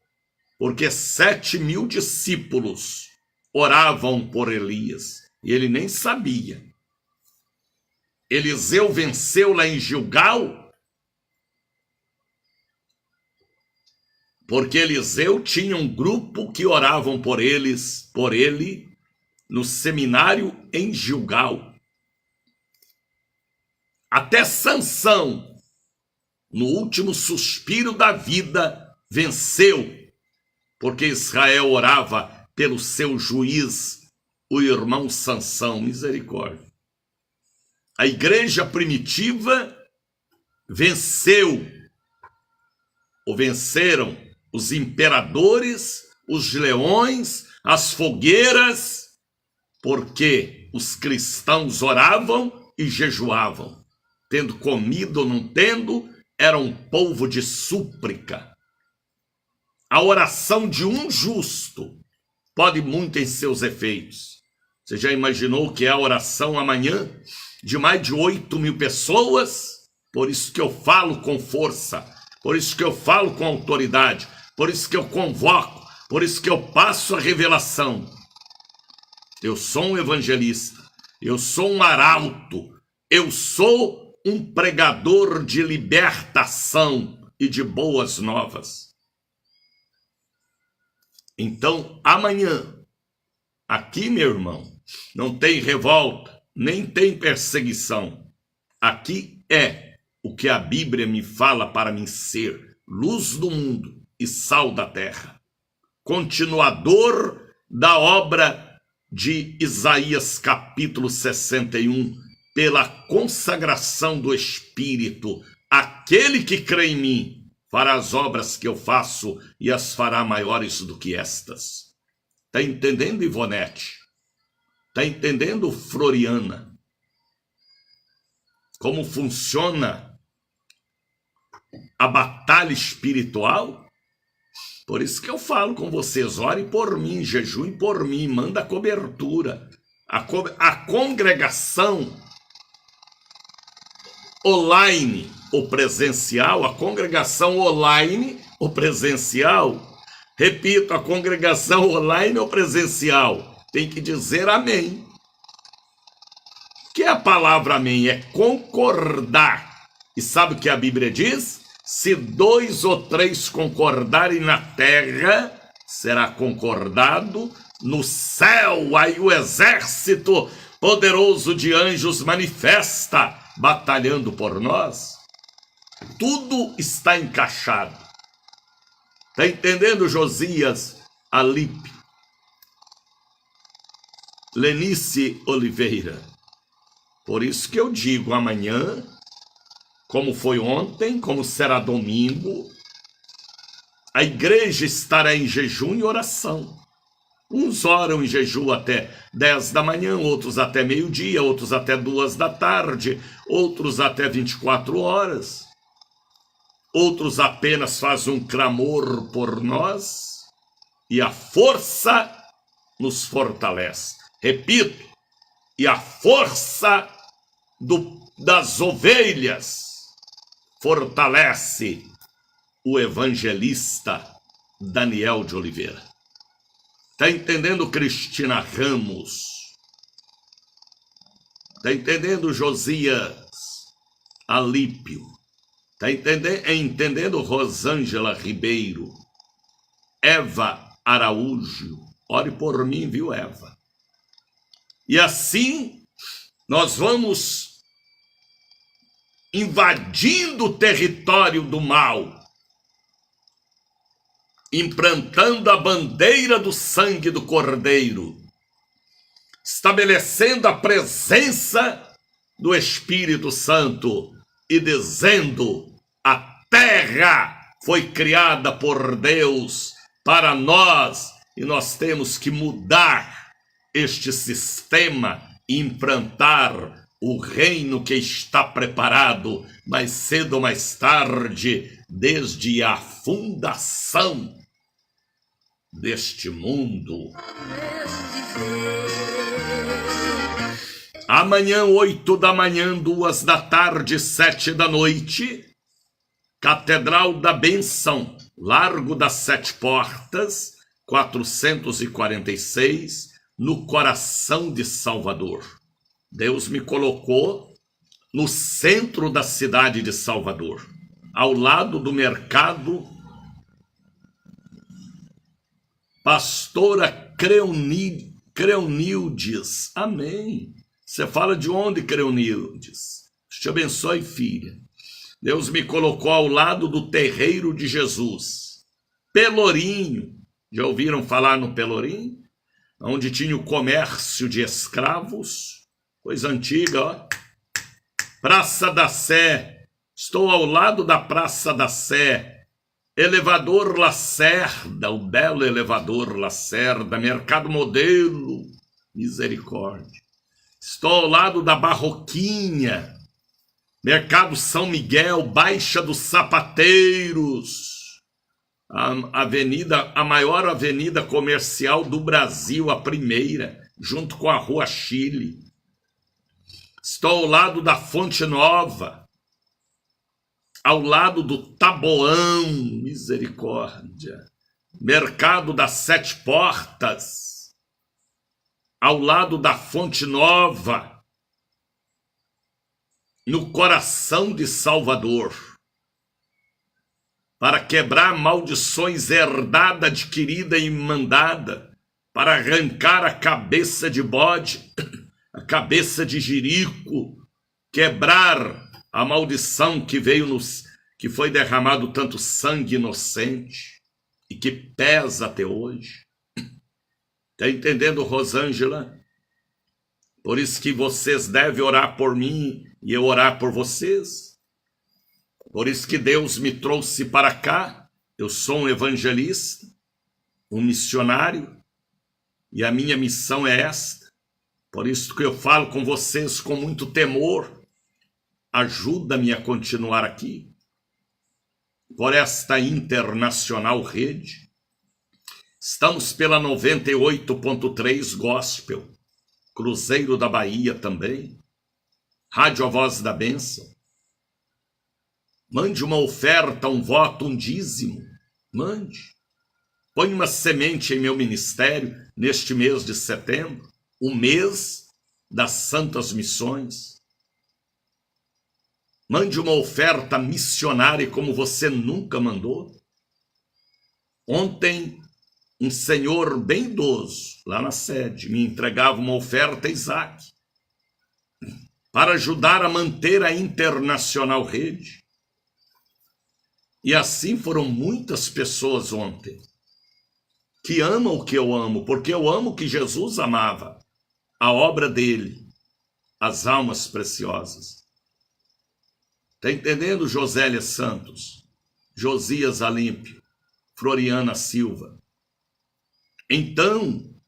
Speaker 1: porque 7.000 discípulos oravam por Elias. E ele nem sabia. Eliseu venceu lá em Gilgal, porque Eliseu tinha um grupo que oravam por ele, no seminário em Gilgal. Até Sansão, no último suspiro da vida, venceu, porque Israel orava pelo seu juiz, o irmão Sansão, misericórdia. A igreja primitiva venceu, ou venceram, os imperadores, os leões, as fogueiras, porque os cristãos oravam e jejuavam. Tendo comido ou não tendo, era um povo de súplica. A oração de um justo pode muito em seus efeitos. Você já imaginou que é a oração amanhã de mais de 8.000 pessoas? Por isso que eu falo com força, por isso que eu falo com autoridade, por isso que eu convoco, por isso que eu passo a revelação. Eu sou um evangelista, eu sou um arauto, eu sou um pregador de libertação e de boas novas. Então, amanhã, aqui, meu irmão, não tem revolta, nem tem perseguição. Aqui é o que a Bíblia me fala para mim ser: luz do mundo e sal da terra. Continuador da obra de Isaías capítulo 61, pela consagração do Espírito. Aquele que crê em mim fará as obras que eu faço e as fará maiores do que estas. Está entendendo, Ivonete? Está entendendo, Floriana? Como funciona a batalha espiritual? Por isso que eu falo com vocês: ore por mim, jejum por mim, manda cobertura. A congregação online ou presencial, a congregação online ou presencial, repito, a congregação online ou presencial, tem que dizer amém. O que é a palavra amém? É concordar. E sabe o que a Bíblia diz? Se 2 ou 3 concordarem na terra, será concordado no céu. Aí o exército poderoso de anjos manifesta, batalhando por nós. Tudo está encaixado. Está entendendo, Josias Alipe? Lenice Oliveira? Por isso que eu digo, amanhã, como foi ontem, como será domingo, a igreja estará em jejum e oração. Uns oram em jejum até 10 da manhã, outros até meio-dia, outros até 2 da tarde, outros até 24 horas. Outros apenas fazem um clamor por nós e a força nos fortalece. Repito, e a força das ovelhas fortalece o evangelista Daniel de Oliveira. Está entendendo, Cristina Ramos? Está entendendo, Josias Alípio? Está entendendo, Rosângela Ribeiro? Eva Araújo? Ore por mim, viu, Eva? E assim nós vamos invadindo o território do mal, implantando a bandeira do sangue do Cordeiro, estabelecendo a presença do Espírito Santo e dizendo: a terra foi criada por Deus para nós e nós temos que mudar este sistema e implantar o reino que está preparado mais cedo ou mais tarde, desde a fundação deste mundo. Amanhã, 8 da manhã, 2 da tarde, 7 da noite, Catedral da Bênção, Largo das Sete Portas, 446, no coração de Salvador. Deus me colocou no centro da cidade de Salvador, ao lado do mercado Pastora Creonildes. Amém. Você fala de onde, Creonildes? Deus te abençoe, filha. Deus me colocou ao lado do terreiro de Jesus. Pelourinho. Já ouviram falar no Pelourinho? Onde tinha o comércio de escravos. Coisa antiga, ó. Praça da Sé. Estou ao lado da Praça da Sé. Elevador Lacerda, o belo elevador Lacerda, Mercado Modelo, misericórdia. Estou ao lado da Barroquinha, Mercado São Miguel, Baixa dos Sapateiros, a maior avenida comercial do Brasil, a primeira, junto com a Rua Chile. Estou ao lado da Fonte Nova, ao lado do Taboão, misericórdia, Mercado das Sete Portas, ao lado da Fonte Nova, no coração de Salvador, para quebrar maldições herdada, adquirida e mandada, para arrancar a cabeça de bode, a cabeça de jirico, quebrar a maldição que que foi derramado tanto sangue inocente e que pesa até hoje. Está entendendo, Rosângela? Por isso que vocês devem orar por mim e eu orar por vocês. Por isso que Deus me trouxe para cá. Eu sou um evangelista, um missionário, e a minha missão é esta. Por isso que eu falo com vocês com muito temor. Ajuda-me a continuar aqui, por esta internacional rede. Estamos pela 98.3 Gospel, Cruzeiro da Bahia também, Rádio A Voz da Bênção. Mande uma oferta, um voto, um dízimo, mande. Põe uma semente em meu ministério neste mês de setembro, o mês das Santas Missões. Mande uma oferta missionária como você nunca mandou. Ontem, um senhor bem idoso, lá na sede, me entregava uma oferta Isaac, para ajudar a manter a internacional rede. E assim foram muitas pessoas ontem, que amam o que eu amo, porque eu amo o que Jesus amava, a obra dele, as almas preciosas. Está entendendo, Josélia Santos, Josias Alímpio, Floriana Silva? Então,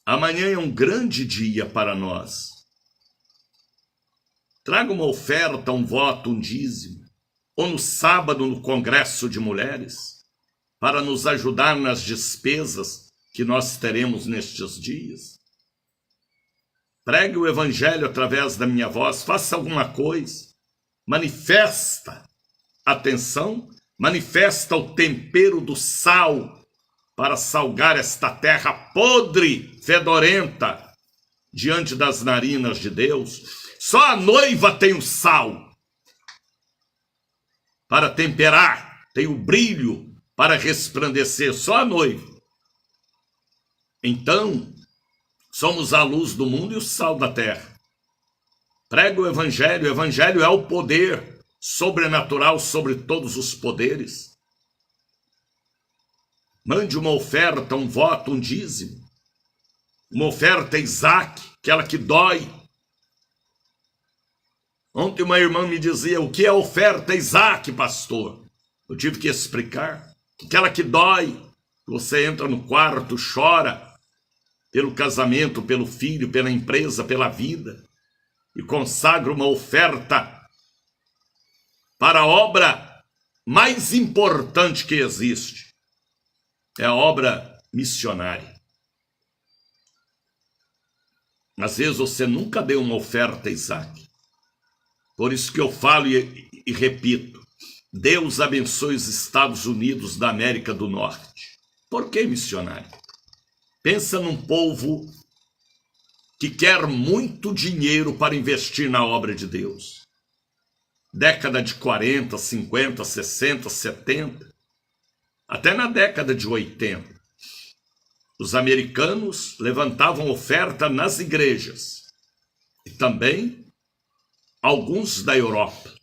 Speaker 1: amanhã é um grande dia para nós. Traga uma oferta, um voto, um dízimo, ou no sábado no Congresso de Mulheres, para nos ajudar nas despesas que nós teremos nestes dias. Pregue o evangelho através da minha voz, faça alguma coisa, manifesta atenção, manifesta o tempero do sal para salgar esta terra podre, fedorenta, diante das narinas de Deus. Só a noiva tem o sal para temperar, tem o brilho para resplandecer, só a noiva. Então, somos a luz do mundo e o sal da terra. Prega o evangelho é o poder sobrenatural sobre todos os poderes. Mande uma oferta, um voto, um dízimo. Uma oferta Isaac, aquela que dói. Ontem uma irmã me dizia, o que é oferta Isaac, pastor? Eu tive que explicar. Aquela que dói. Você entra no quarto, chora pelo casamento, pelo filho, pela empresa, pela vida, e consagra uma oferta para a obra mais importante que existe. É a obra missionária. Às vezes você nunca deu uma oferta, Isaac. Por isso que eu falo e repito, Deus abençoe os Estados Unidos da América do Norte. Por que missionário? Pensa num povo que quer muito dinheiro para investir na obra de Deus. Década de 40, 50, 60, 70, até na década de 80. Os americanos levantavam oferta nas igrejas. E também alguns da Europa.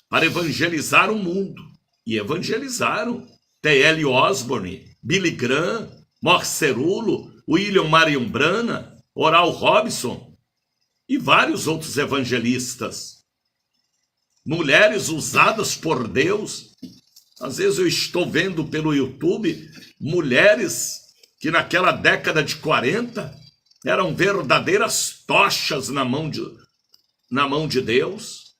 Speaker 1: Para evangelizar o mundo. E evangelizaram T.L. Osborne, Billy Graham, Morcerulo, William Marion Branham, Oral Robinson e vários outros evangelistas. Mulheres usadas por Deus. Às vezes eu estou vendo pelo YouTube mulheres que naquela década de 40 eram verdadeiras tochas na mão de Deus,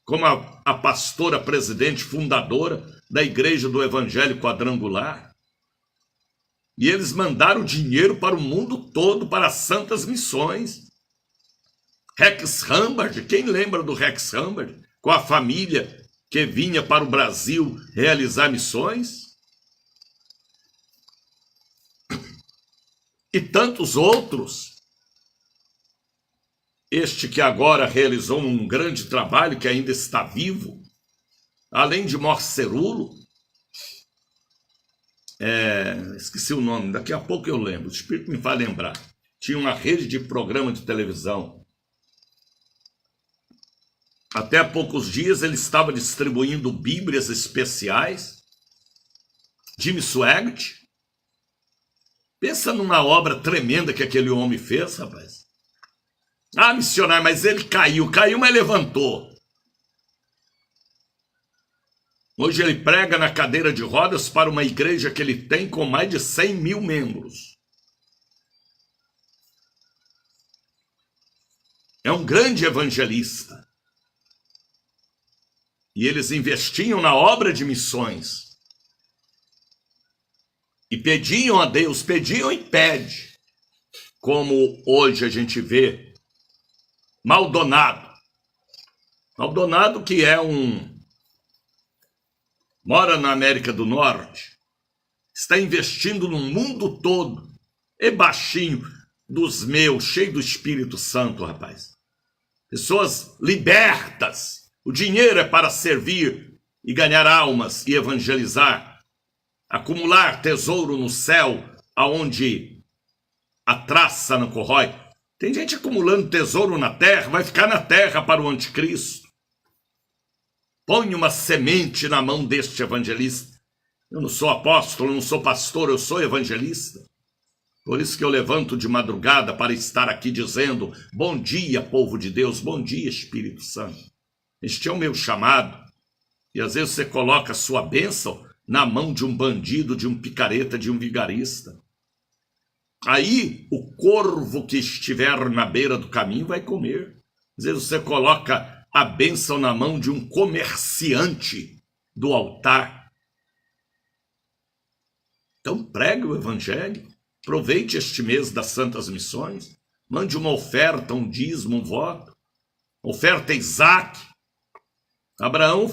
Speaker 1: como a pastora presidente fundadora da Igreja do Evangelho Quadrangular. E eles mandaram dinheiro para o mundo todo, para as santas missões. Rex Humbard, quem lembra do Rex Humbard? Com a família que vinha para o Brasil realizar missões. E tantos outros. Este que agora realizou um grande trabalho, que ainda está vivo, além de Morcerulo, esqueci o nome, daqui a pouco eu lembro, o Espírito me vai lembrar. Tinha uma rede de programa de televisão. Até há poucos dias ele estava distribuindo Bíblias especiais. Jimmy Swaggart. Pensa numa obra tremenda que aquele homem fez, rapaz. Ah, missionário, mas ele caiu, mas levantou. Hoje ele prega na cadeira de rodas para uma igreja que ele tem com mais de 100 mil membros. É um grande evangelista. E eles investiam na obra de missões. E pediam a Deus, pediam e pede. Como hoje a gente vê Maldonado. Maldonado que mora na América do Norte, está investindo no mundo todo, é baixinho dos meus, cheio do Espírito Santo, rapaz. Pessoas libertas, o dinheiro é para servir e ganhar almas e evangelizar, acumular tesouro no céu, aonde a traça não corrói. Tem gente acumulando tesouro na terra, vai ficar na terra para o anticristo. Põe uma semente na mão deste evangelista. Eu não sou apóstolo, eu não sou pastor, eu sou evangelista. Por isso que eu levanto de madrugada para estar aqui dizendo: bom dia, povo de Deus, bom dia, Espírito Santo. Este é o meu chamado. E às vezes você coloca a sua bênção na mão de um bandido, de um picareta, de um vigarista. Aí o corvo que estiver na beira do caminho vai comer. Às vezes você coloca a bênção na mão de um comerciante do altar. Então pregue o evangelho. Aproveite este mês das Santas Missões. Mande uma oferta, um dízimo, um voto. Oferta Isaac. Abraão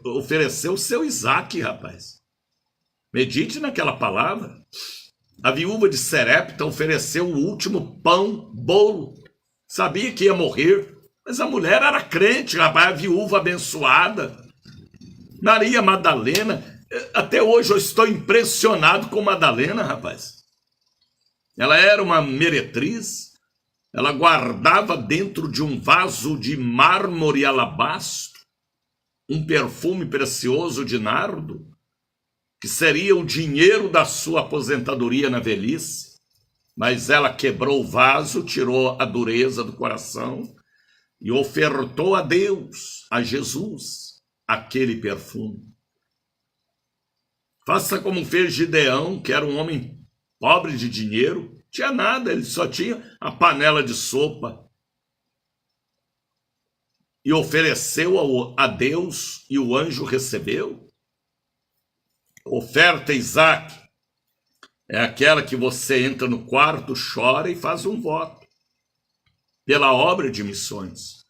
Speaker 1: ofereceu o seu Isaac, rapaz. Medite naquela palavra. A viúva de Serepta ofereceu o último pão, bolo. Sabia que ia morrer. Mas a mulher era crente, rapaz, a viúva abençoada. Maria Madalena. Até hoje eu estou impressionado com Madalena, rapaz. Ela era uma meretriz, ela guardava dentro de um vaso de mármore e alabastro um perfume precioso de nardo, que seria o dinheiro da sua aposentadoria na velhice, mas ela quebrou o vaso, tirou a dureza do coração e ofertou a Deus, a Jesus, aquele perfume. Faça como fez Gideão, que era um homem pobre de dinheiro, tinha nada, ele só tinha a panela de sopa. E ofereceu a Deus e o anjo recebeu. Oferta Isaac é aquela que você entra no quarto, chora e faz um voto pela obra de missões.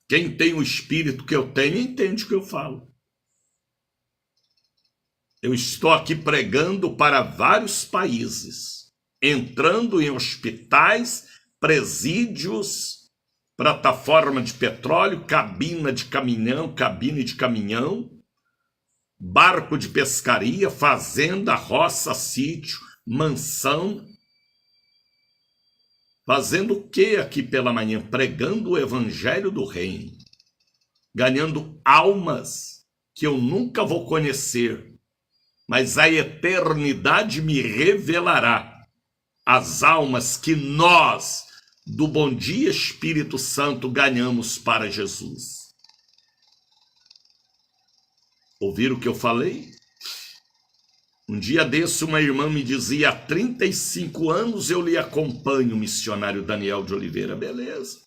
Speaker 1: Quem tem o espírito que eu tenho entende o que eu falo. Eu estou aqui pregando para vários países, entrando em hospitais, presídios, plataforma de petróleo, cabine de caminhão, barco de pescaria, fazenda, roça, sítio, mansão. Fazendo o que aqui pela manhã? Pregando o evangelho do reino, ganhando almas que eu nunca vou conhecer, mas a eternidade me revelará as almas que nós, do Bom Dia Espírito Santo, ganhamos para Jesus. Ouviram o que eu falei? Um dia desse, uma irmã me dizia: há 35 anos eu lhe acompanho, missionário Daniel de Oliveira. Beleza,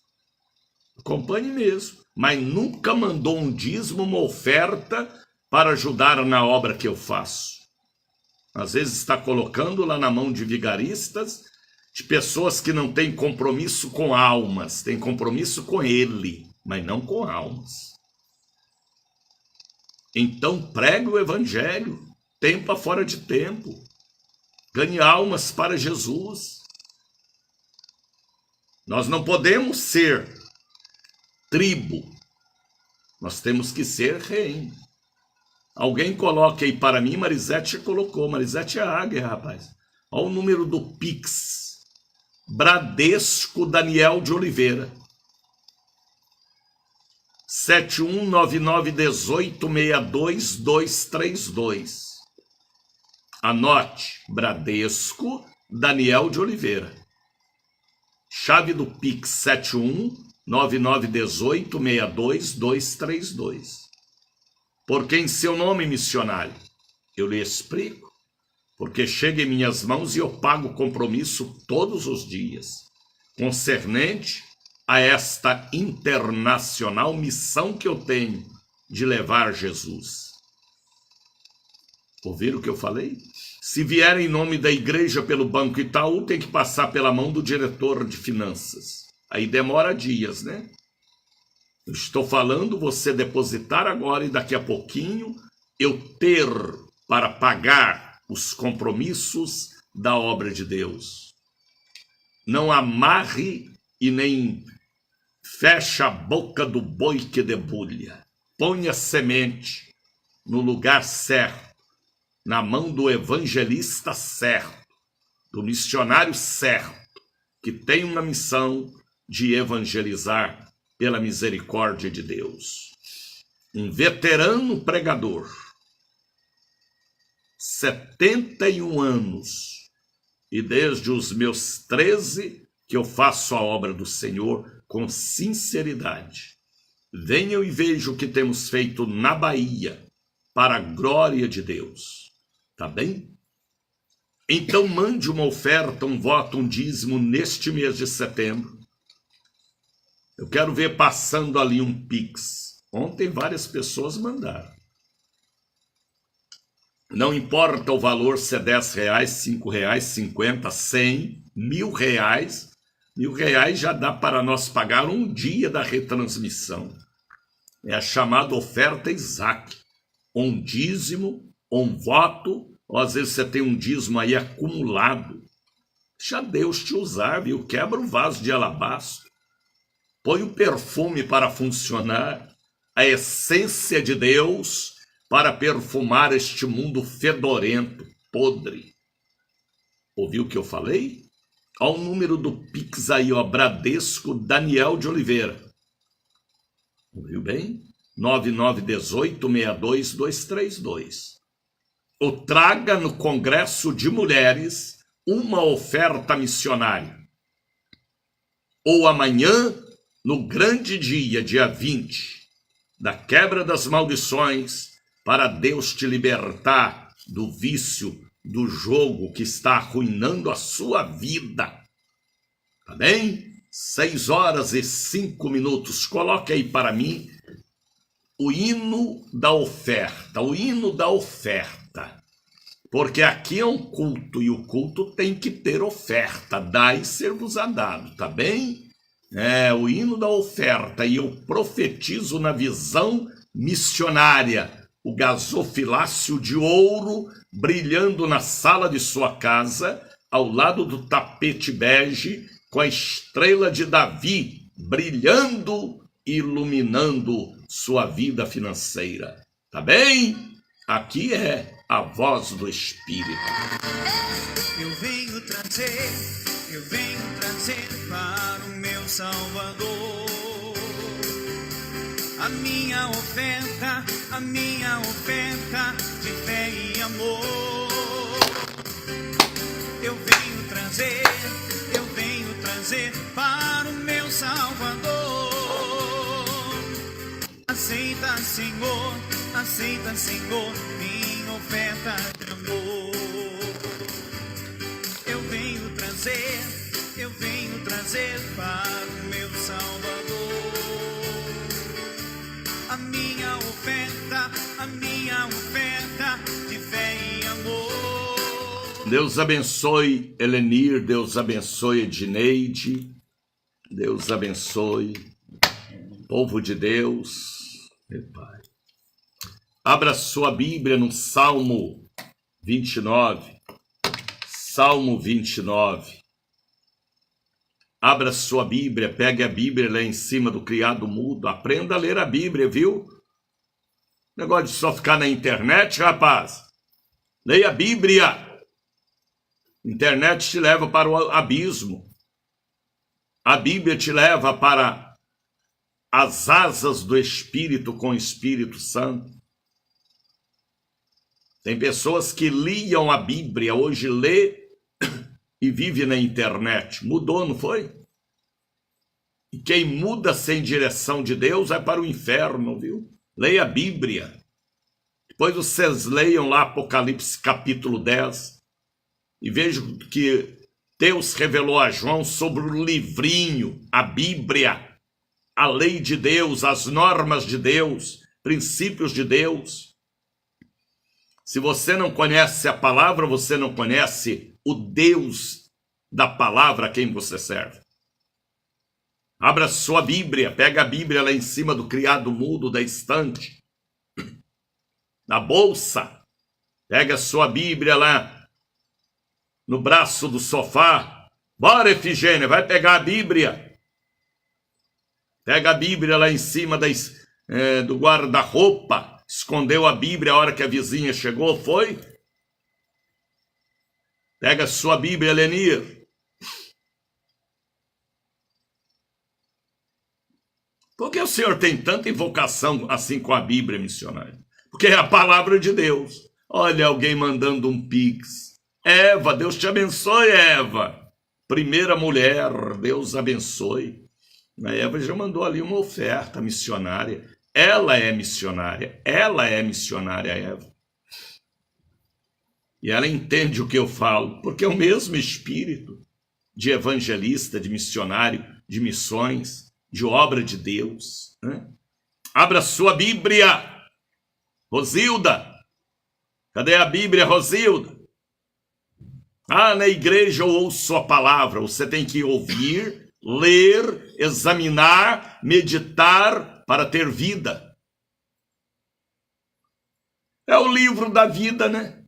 Speaker 1: acompanhe mesmo, mas nunca mandou um dízimo, uma oferta para ajudar na obra que eu faço. Às vezes está colocando lá na mão de vigaristas, de pessoas que não têm compromisso com almas, têm compromisso com ele, mas não com almas. Então pregue o evangelho, tempo fora de tempo, ganhe almas para Jesus. Nós não podemos ser tribo, nós temos que ser reino. Alguém coloque aí para mim, Marisete colocou, Marisete é águia, rapaz. Olha o número do Pix, Bradesco Daniel de Oliveira, 7199186232. Anote, Bradesco Daniel de Oliveira. Chave do Pix 7199186232. Porque em seu nome, missionário, eu lhe explico, porque chega em minhas mãos e eu pago o compromisso todos os dias, concernente a esta internacional missão que eu tenho de levar Jesus. Ouviram o que eu falei? Se vier em nome da igreja pelo Banco Itaú, tem que passar pela mão do diretor de finanças. Aí demora dias, né? Eu estou falando você depositar agora e daqui a pouquinho eu ter para pagar os compromissos da obra de Deus. Não amarre e nem feche a boca do boi que debulha. Ponha semente no lugar certo, na mão do evangelista certo, do missionário certo, que tem uma missão de evangelizar pela misericórdia de Deus. Um veterano pregador, 71 anos, e desde os meus 13 que eu faço a obra do Senhor com sinceridade. Venham e vejam o que temos feito na Bahia, para a glória de Deus. Tá bem? Então mande uma oferta, um voto, um dízimo neste mês de setembro. Eu quero ver passando ali um Pix. Ontem várias pessoas mandaram. Não importa o valor, se é R$10, R$5, 50, 100, R$1.000. R$1.000 já dá para nós pagar um dia da retransmissão. É a chamada oferta Isaac. Um dízimo, um voto, ou às vezes você tem um dízimo aí acumulado. Deixa Deus te usar, viu? Quebra o vaso de alabastro. Põe o perfume para funcionar, a essência de Deus para perfumar este mundo fedorento, podre. Ouviu o que eu falei? Olha o número do Pix aí, ó, Bradesco Daniel de Oliveira. Ouviu bem? 9918-62232. Ou traga no Congresso de Mulheres uma oferta missionária. Ou amanhã, no grande dia, dia 20, da quebra das maldições, para Deus te libertar do vício, do jogo que está arruinando a sua vida. Tá bem? 6h05. Coloque aí para mim o hino da oferta, o hino da oferta. Porque aqui é um culto e o culto tem que ter oferta. Dai ser-vos-á dado, tá bem? É o hino da oferta, e eu profetizo na visão missionária o gasofilácio de ouro brilhando na sala de sua casa, ao lado do tapete bege, com a estrela de Davi brilhando e iluminando sua vida financeira. Tá bem? Aqui é a voz do Espírito.
Speaker 3: Eu venho trazer para o meu Salvador a minha oferta de fé e amor. Eu venho trazer para o meu Salvador. Aceita, Senhor, minha oferta de amor. Eu venho trazer para o meu Salvador a minha oferta de fé e amor.
Speaker 1: Deus abençoe Elenir, Deus abençoe Edneide, Deus abençoe povo de Deus, meu Pai. Abra sua Bíblia no Salmo 29. Salmo 29. Abra sua Bíblia, pegue a Bíblia lá em cima do criado mudo. Aprenda a ler a Bíblia, viu? Negócio de só ficar na internet, rapaz. Leia a Bíblia. Internet te leva para o abismo. A Bíblia te leva para as asas do Espírito com o Espírito Santo. Tem pessoas que liam a Bíblia, hoje lê e vive na internet. Mudou, não foi? E quem muda sem direção de Deus vai para o inferno, viu? Leia a Bíblia. Depois vocês leiam lá Apocalipse capítulo 10 e vejam que Deus revelou a João sobre o livrinho, a Bíblia, a lei de Deus, as normas de Deus, princípios de Deus. Se você não conhece a palavra, você não conhece o Deus da palavra a quem você serve. Abra sua Bíblia, pega a Bíblia lá em cima do criado mudo da estante, na bolsa. Pega a sua Bíblia lá no braço do sofá. Bora, Efigênia, vai pegar a Bíblia. Pega a Bíblia lá em cima do guarda-roupa. Escondeu a Bíblia a hora que a vizinha chegou, foi? Pega a sua Bíblia, Elenir. Por que o senhor tem tanta invocação assim com a Bíblia, missionário? Porque é a palavra de Deus. Olha alguém mandando um pix. Eva, Deus te abençoe, Eva. Primeira mulher, Deus abençoe. A Eva já mandou ali uma oferta missionária. Ela é missionária, Eva. E ela entende o que eu falo, porque é o mesmo espírito de evangelista, de missionário, de missões, de obra de Deus. Né? Abra sua Bíblia, Rosilda. Cadê a Bíblia, Rosilda? Na igreja eu ouço a palavra. Você tem que ouvir, ler, examinar, meditar para ter vida. É o livro da vida, né?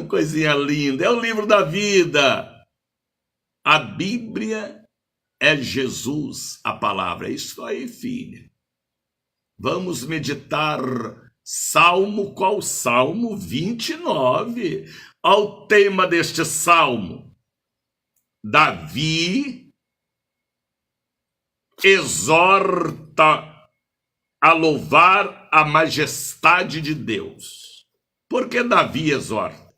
Speaker 1: Coisinha linda, é o livro da vida. A Bíblia é Jesus, a palavra. É isso aí, filha. Vamos meditar Salmo, qual Salmo? 29. Olha o tema deste Salmo. Davi exorta a louvar a majestade de Deus. Por que Davi exorta?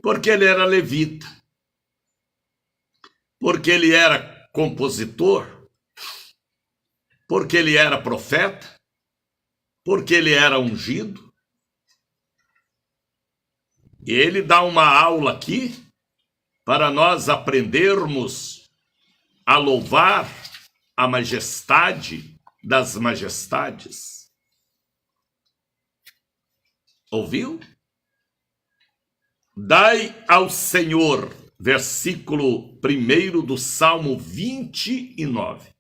Speaker 1: Porque ele era levita. Porque ele era compositor. Porque ele era profeta. Porque ele era ungido. E ele dá uma aula aqui para nós aprendermos a louvar a majestade das majestades. Ouviu? Dai ao Senhor, versículo 1 do Salmo 29.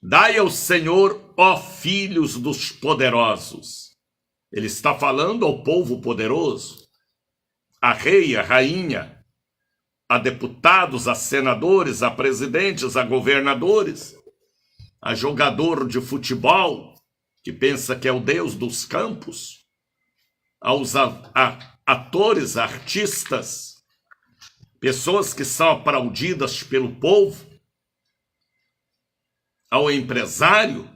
Speaker 1: Dai ao Senhor, ó filhos dos poderosos. Ele está falando ao povo poderoso, a rei, a rainha, a deputados, a senadores, a presidentes, a governadores, a jogador de futebol, que pensa que é o Deus dos campos, aos atores, artistas, pessoas que são aplaudidas pelo povo, ao empresário,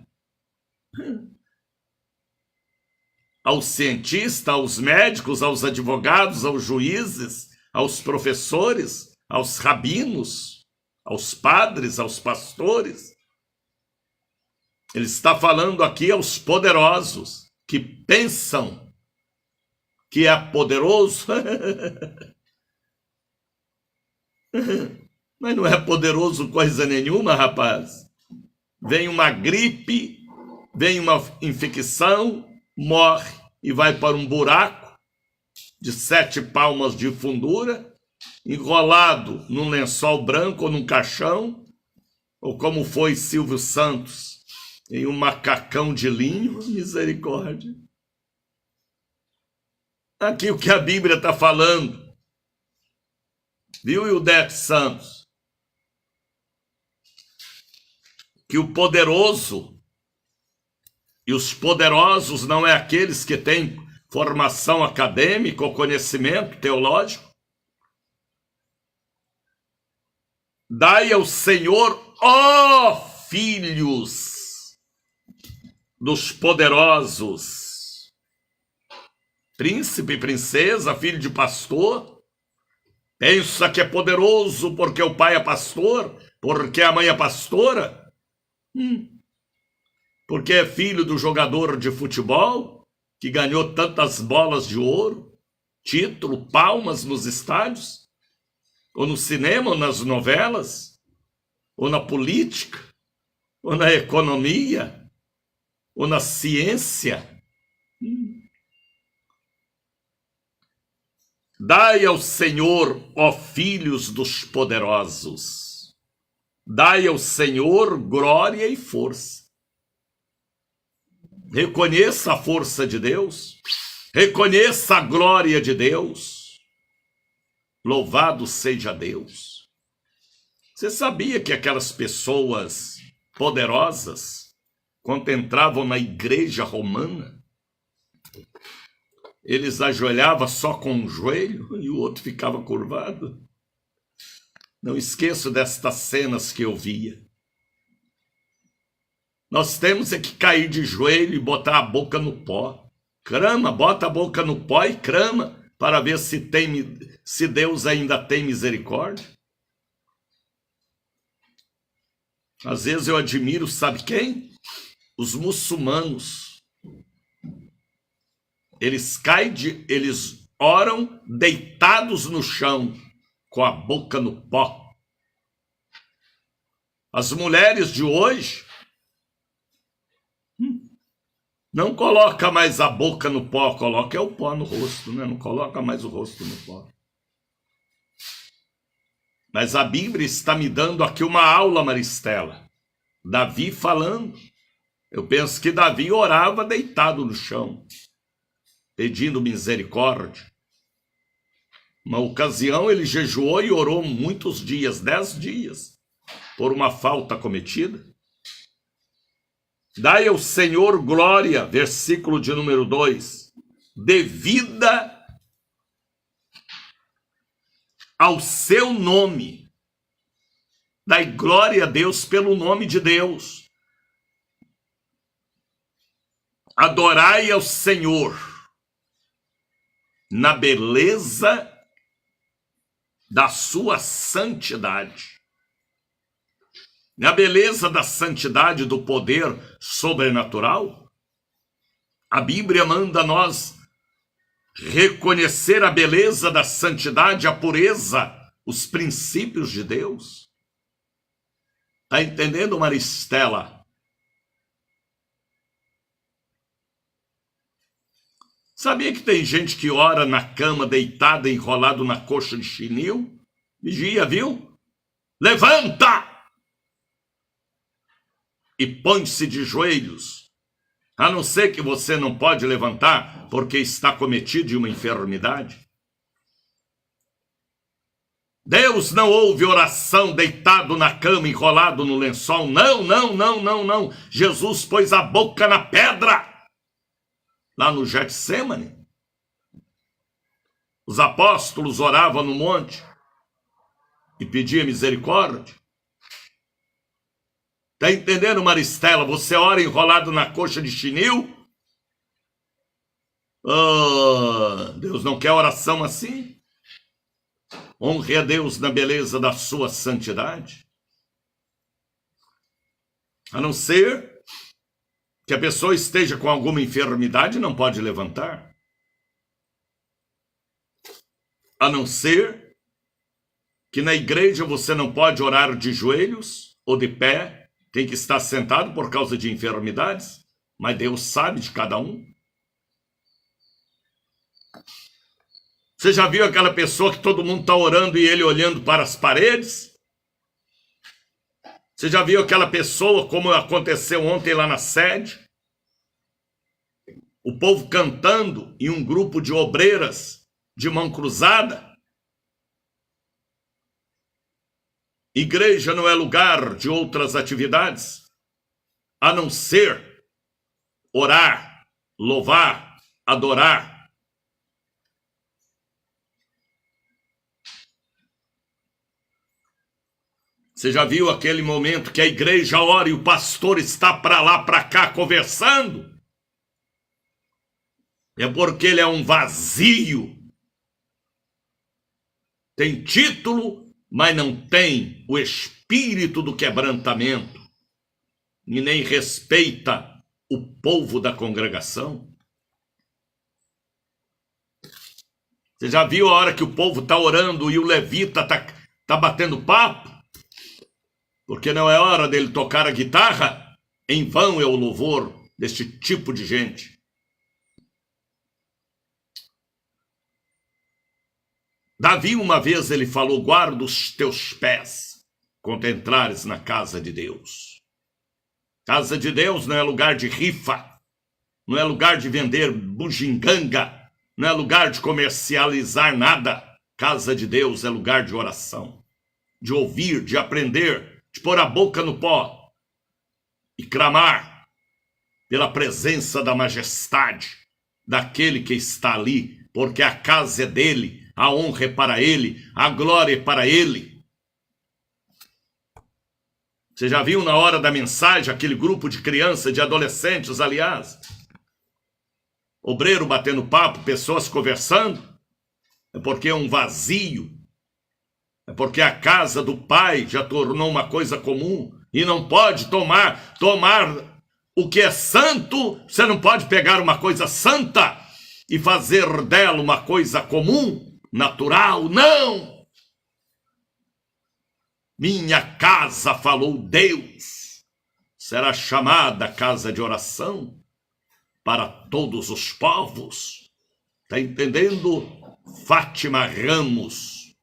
Speaker 1: ao cientista, aos médicos, aos advogados, aos juízes, aos professores, aos rabinos, aos padres, aos pastores. Ele está falando aqui aos poderosos que pensam que é poderoso, mas não é poderoso coisa nenhuma, rapaz. Vem uma gripe, vem uma infecção, morre e vai para um buraco de 7 palmos de fundura, enrolado num lençol branco ou num caixão, ou como foi Silvio Santos, em um macacão de linho. Misericórdia. Aqui o que a Bíblia está falando. Viu, Ildete Santos? Que o poderoso, e os poderosos não é aqueles que têm formação acadêmica ou conhecimento teológico. Dai ao Senhor, ó filhos dos poderosos. Príncipe, princesa, filho de pastor, pensa que é poderoso porque o pai é pastor, porque a mãe é pastora, porque é filho do jogador de futebol que ganhou tantas bolas de ouro, título, palmas nos estádios, ou no cinema, ou nas novelas, ou na política, ou na economia, ou na ciência. Dai ao Senhor, ó filhos dos poderosos. Dai ao Senhor glória e força. Reconheça a força de Deus. Reconheça a glória de Deus. Louvado seja Deus. Você sabia que aquelas pessoas poderosas, quando entravam na igreja romana, eles ajoelhavam só com um joelho e o outro ficava curvado? Não esqueço destas cenas que eu via. Nós temos é que cair de joelho e botar a boca no pó. Crama, bota a boca no pó e crama. para ver se Deus ainda tem misericórdia. Às vezes eu admiro, sabe quem? Os muçulmanos. Eles oram deitados no chão, com a boca no pó. As mulheres de hoje não coloca mais a boca no pó, coloca o pó no rosto, né? Não coloca mais o rosto no pó. Mas a Bíblia está me dando aqui uma aula, Maristela. Davi falando. Eu penso que Davi orava deitado no chão, pedindo misericórdia. Uma ocasião ele jejuou e orou muitos dias, 10 dias, por uma falta cometida. Dai ao Senhor glória, versículo de número 2, devida ao seu nome. Dai glória a Deus pelo nome de Deus. Adorai ao Senhor na beleza da sua santidade. Na beleza da santidade, do poder sobrenatural, a Bíblia manda nós reconhecer a beleza da santidade, a pureza, os princípios de Deus. Está entendendo, Maristela? Sabia que tem gente que ora na cama, deitada, enrolado na coxa de chinil? Vigia, viu? Levanta! E põe-se de joelhos, a não ser que você não pode levantar porque está cometido de uma enfermidade. Deus não ouve oração deitado na cama, enrolado no lençol. Não, não, não, não, não. Jesus pôs a boca na pedra, lá no Getsemane. Os apóstolos oravam no monte e pediam misericórdia. Está entendendo, Maristela? Você ora enrolado na coxa de chinil? Deus não quer oração assim? Honre a Deus na beleza da sua santidade. A não ser que a pessoa esteja com alguma enfermidade e não pode levantar. A não ser que na igreja você não pode orar de joelhos ou de pé, tem que estar sentado por causa de enfermidades, mas Deus sabe de cada um. Você já viu aquela pessoa que todo mundo está orando e ele olhando para as paredes? Você já viu aquela pessoa, como aconteceu ontem lá na sede? O povo cantando e um grupo de obreiras de mão cruzada? Igreja não é lugar de outras atividades, a não ser orar, louvar, adorar. Você já viu aquele momento que a igreja ora e o pastor está para lá, para cá, conversando? É porque ele é um vazio. Tem título, mas não tem o espírito do quebrantamento, e nem respeita o povo da congregação. Você já viu a hora que o povo está orando e o levita está batendo papo? Porque não é hora dele tocar a guitarra? Em vão é o louvor deste tipo de gente. Davi, uma vez, ele falou: guarda os teus pés quando entrares na casa de Deus. Casa de Deus não é lugar de rifa, não é lugar de vender bugiganga, não é lugar de comercializar nada. Casa de Deus é lugar de oração, de ouvir, de aprender, de pôr a boca no pó e clamar pela presença da majestade daquele que está ali, porque a casa é dele. A honra é para ele, a glória é para ele. Você já viu na hora da mensagem aquele grupo de crianças, de adolescentes, aliás? Obreiro batendo papo, pessoas conversando. É porque é um vazio. É porque a casa do Pai já tornou uma coisa comum e não pode tomar o que é santo. Você não pode pegar uma coisa santa e fazer dela uma coisa comum, natural. Não! Minha casa, falou Deus, será chamada casa de oração para todos os povos. Está entendendo? Fátima Ramos,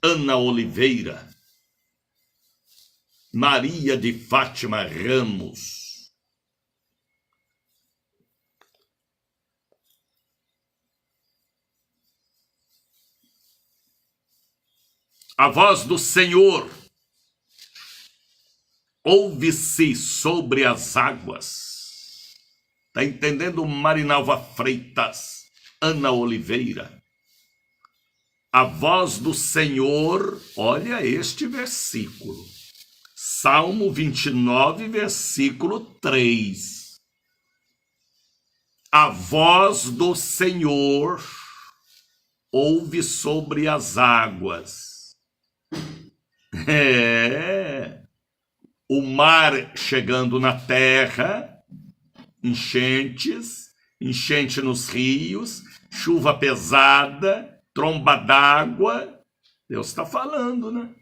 Speaker 1: Ana Oliveira, Maria de Fátima Ramos. A voz do Senhor ouve-se sobre as águas. Está entendendo? Marinalva Freitas, Ana Oliveira. A voz do Senhor, olha este versículo. Salmo 29, versículo 3. A voz do Senhor ouve sobre as águas. O mar chegando na terra, enchente nos rios, chuva pesada, tromba d'água. Deus está falando, né?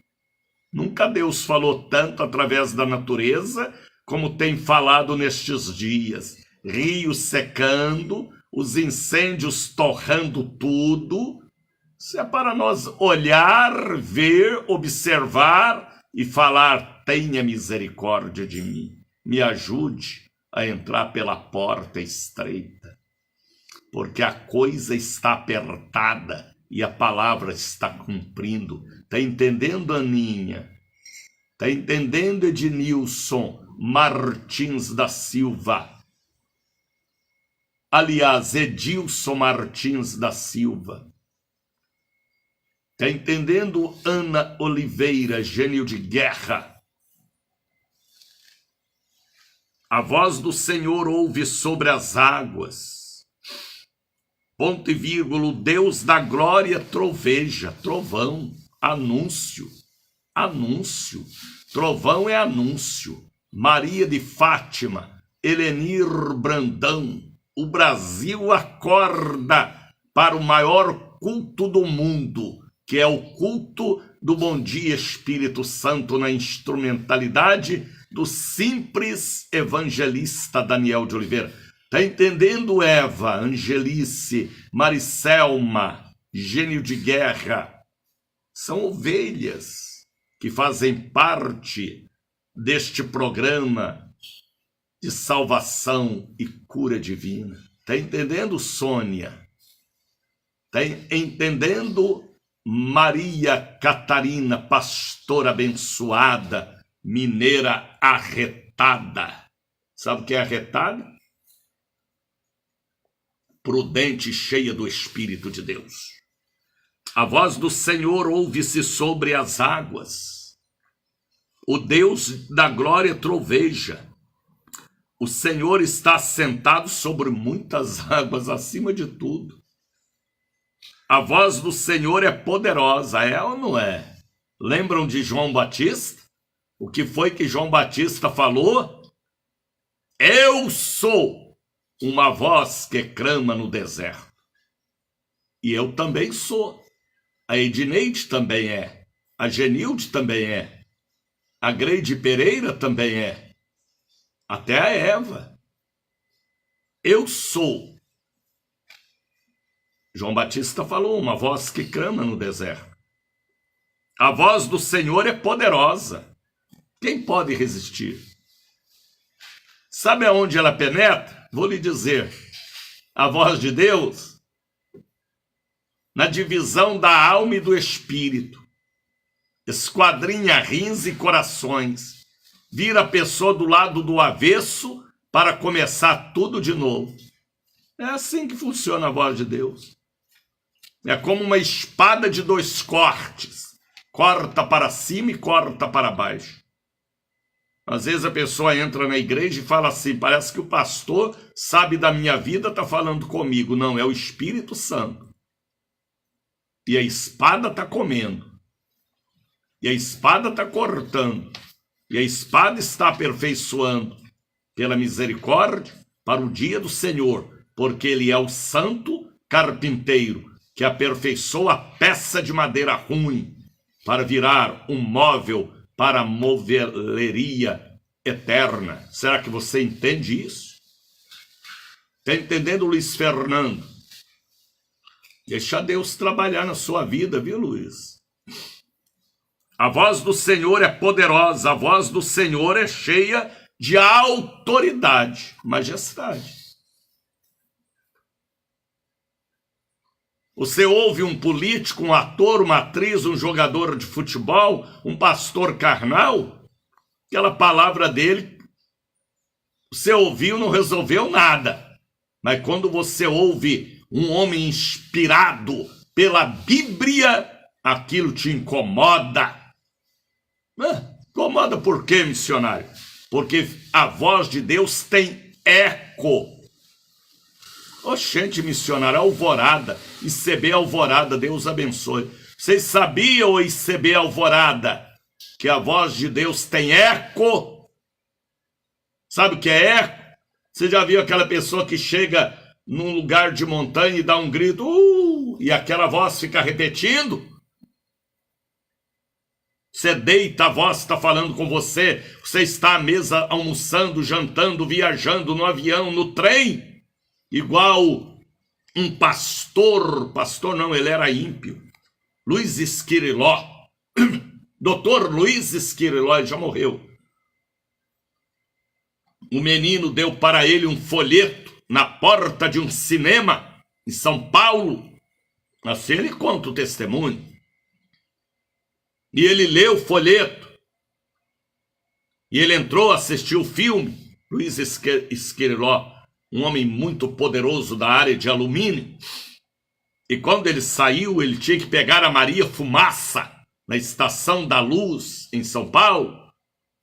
Speaker 1: Nunca Deus falou tanto através da natureza como tem falado nestes dias. Rios secando, os incêndios torrando tudo. Isso é para nós olhar, ver, observar e falar: tenha misericórdia de mim, me ajude a entrar pela porta estreita, porque a coisa está apertada e a palavra está cumprindo. Está entendendo, Aninha? Está entendendo, Ednilson Martins da Silva? Aliás, Edilson Martins da Silva. Está entendendo, Ana Oliveira, Gênio de Guerra? A voz do Senhor ouve sobre as águas. Ponto e vírgula, o Deus da glória troveja, trovão, anúncio, anúncio, trovão é anúncio. Maria de Fátima, Helenir Brandão, o Brasil acorda para o maior culto do mundo, que é o culto do Bom Dia Espírito Santo na instrumentalidade do simples evangelista Daniel de Oliveira. Está entendendo, Eva, Angelice, Maricelma, Gênio de Guerra? São ovelhas que fazem parte deste programa de salvação e cura divina. Está entendendo, Sônia? Está entendendo, Maria Catarina, pastora abençoada, mineira arretada? Sabe o que é arretada? Prudente e cheia do Espírito de Deus. A voz do Senhor ouve-se sobre as águas. O Deus da glória troveja. O Senhor está sentado sobre muitas águas, acima de tudo. A voz do Senhor é poderosa, é ou não é? Lembram de João Batista? O que foi que João Batista falou? Eu sou uma voz que clama no deserto. E eu também sou. A Edneide também é. A Genilde também é. A Greide Pereira também é. Até a Eva. Eu sou. João Batista falou, uma voz que clama no deserto. A voz do Senhor é poderosa. Quem pode resistir? Sabe aonde ela penetra? Vou lhe dizer, a voz de Deus, na divisão da alma e do espírito, esquadrinha rins e corações, vira a pessoa do lado do avesso para começar tudo de novo. É assim que funciona a voz de Deus. É como uma espada de dois cortes, corta para cima e corta para baixo. Às vezes a pessoa entra na igreja e fala assim, parece que o pastor sabe da minha vida, está falando comigo. Não, é o Espírito Santo. E a espada está comendo. E a espada está cortando. E a espada está aperfeiçoando pela misericórdia para o dia do Senhor, porque ele é o santo carpinteiro que aperfeiçoa a peça de madeira ruim para virar um móvel para a moveleria eterna. Será que você entende isso? Está entendendo, Luiz Fernando? Deixa Deus trabalhar na sua vida, viu, Luiz? A voz do Senhor é poderosa, a voz do Senhor é cheia de autoridade, majestade. Você ouve um político, um ator, uma atriz, um jogador de futebol, um pastor carnal, aquela palavra dele, você ouviu, não resolveu nada. Mas quando você ouve um homem inspirado pela Bíblia, aquilo te incomoda. Incomoda por quê, missionário? Porque a voz de Deus tem eco. Oxente, missionário, Alvorada, ICB Alvorada, Deus abençoe. Vocês sabiam, ICB Alvorada, que a voz de Deus tem eco? Sabe o que é eco? Você já viu aquela pessoa que chega num lugar de montanha e dá um grito, e aquela voz fica repetindo? Você deita, a voz está falando com você, você está à mesa almoçando, jantando, viajando no avião, no trem, igual um pastor não, ele era ímpio, Luiz Esquiriló, doutor Luiz Esquiriló, ele já morreu. O menino deu para ele um folheto na porta de um cinema em São Paulo, assim ele conta o testemunho. E ele leu o folheto. E ele entrou, assistiu o filme. Luiz Esquiriló, um homem muito poderoso da área de alumínio. E quando ele saiu, ele tinha que pegar a Maria Fumaça, na Estação da Luz, em São Paulo.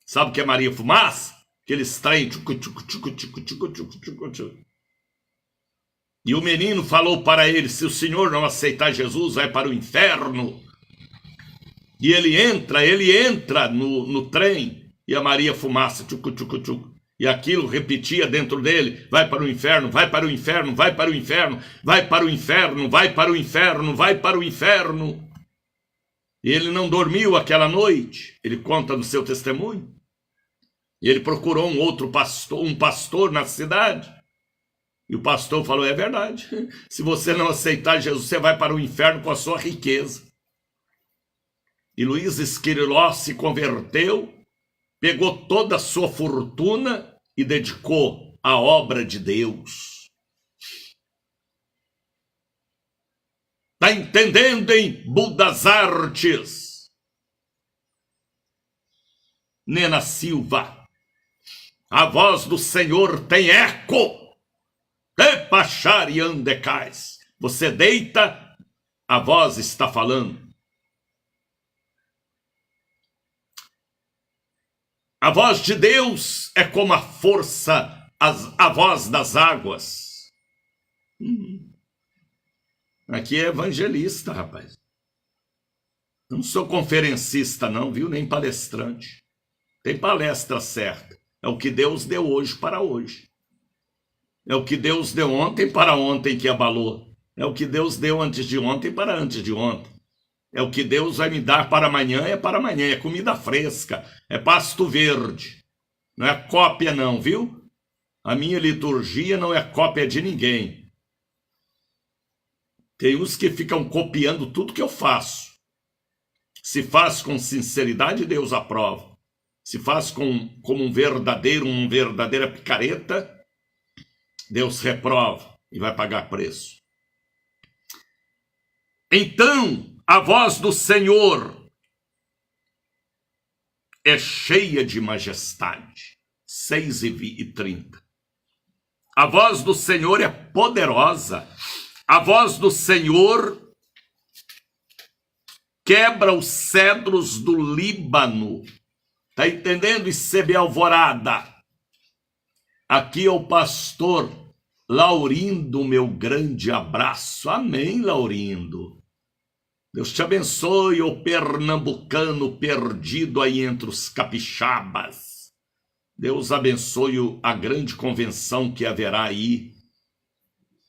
Speaker 1: Sabe o que é Maria Fumaça? Aqueles trem. E o menino falou para ele, se o senhor não aceitar Jesus, vai para o inferno. E ele entra no trem, e a Maria Fumaça, e aquilo repetia dentro dele, vai para o inferno, vai para o inferno, vai para o inferno, vai para o inferno, vai para o inferno, vai para o inferno. E ele não dormiu aquela noite, ele conta no seu testemunho. E ele procurou um pastor na cidade, e o pastor falou, é verdade, se você não aceitar Jesus, você vai para o inferno com a sua riqueza. E Luiz Esquiriló se converteu, pegou toda a sua fortuna e dedicou à obra de Deus. Está entendendo, hein, Budas Artes? Nena Silva, a voz do Senhor tem eco. Epachar e andecais. Você deita, a voz está falando. A voz de Deus é como a força, a voz das águas. Aqui é evangelista, rapaz. Não sou conferencista não, viu? Nem palestrante. Tem palestra certa. É o que Deus deu hoje para hoje. É o que Deus deu ontem para ontem que abalou. É o que Deus deu antes de ontem para antes de ontem. É o que Deus vai me dar para amanhã, é para amanhã. É comida fresca, é pasto verde. Não é cópia não, viu? A minha liturgia não é cópia de ninguém. Tem uns que ficam copiando tudo que eu faço. Se faz com sinceridade, Deus aprova. Se faz como uma verdadeira picareta, Deus reprova e vai pagar preço. Então, a voz do Senhor é cheia de majestade. 6:30. A voz do Senhor é poderosa. A voz do Senhor quebra os cedros do Líbano. Tá entendendo, ICB Alvorada? Aqui é o pastor Laurindo, meu grande abraço. Amém, Laurindo. Deus te abençoe, ô pernambucano perdido aí entre os capixabas. Deus abençoe a grande convenção que haverá aí.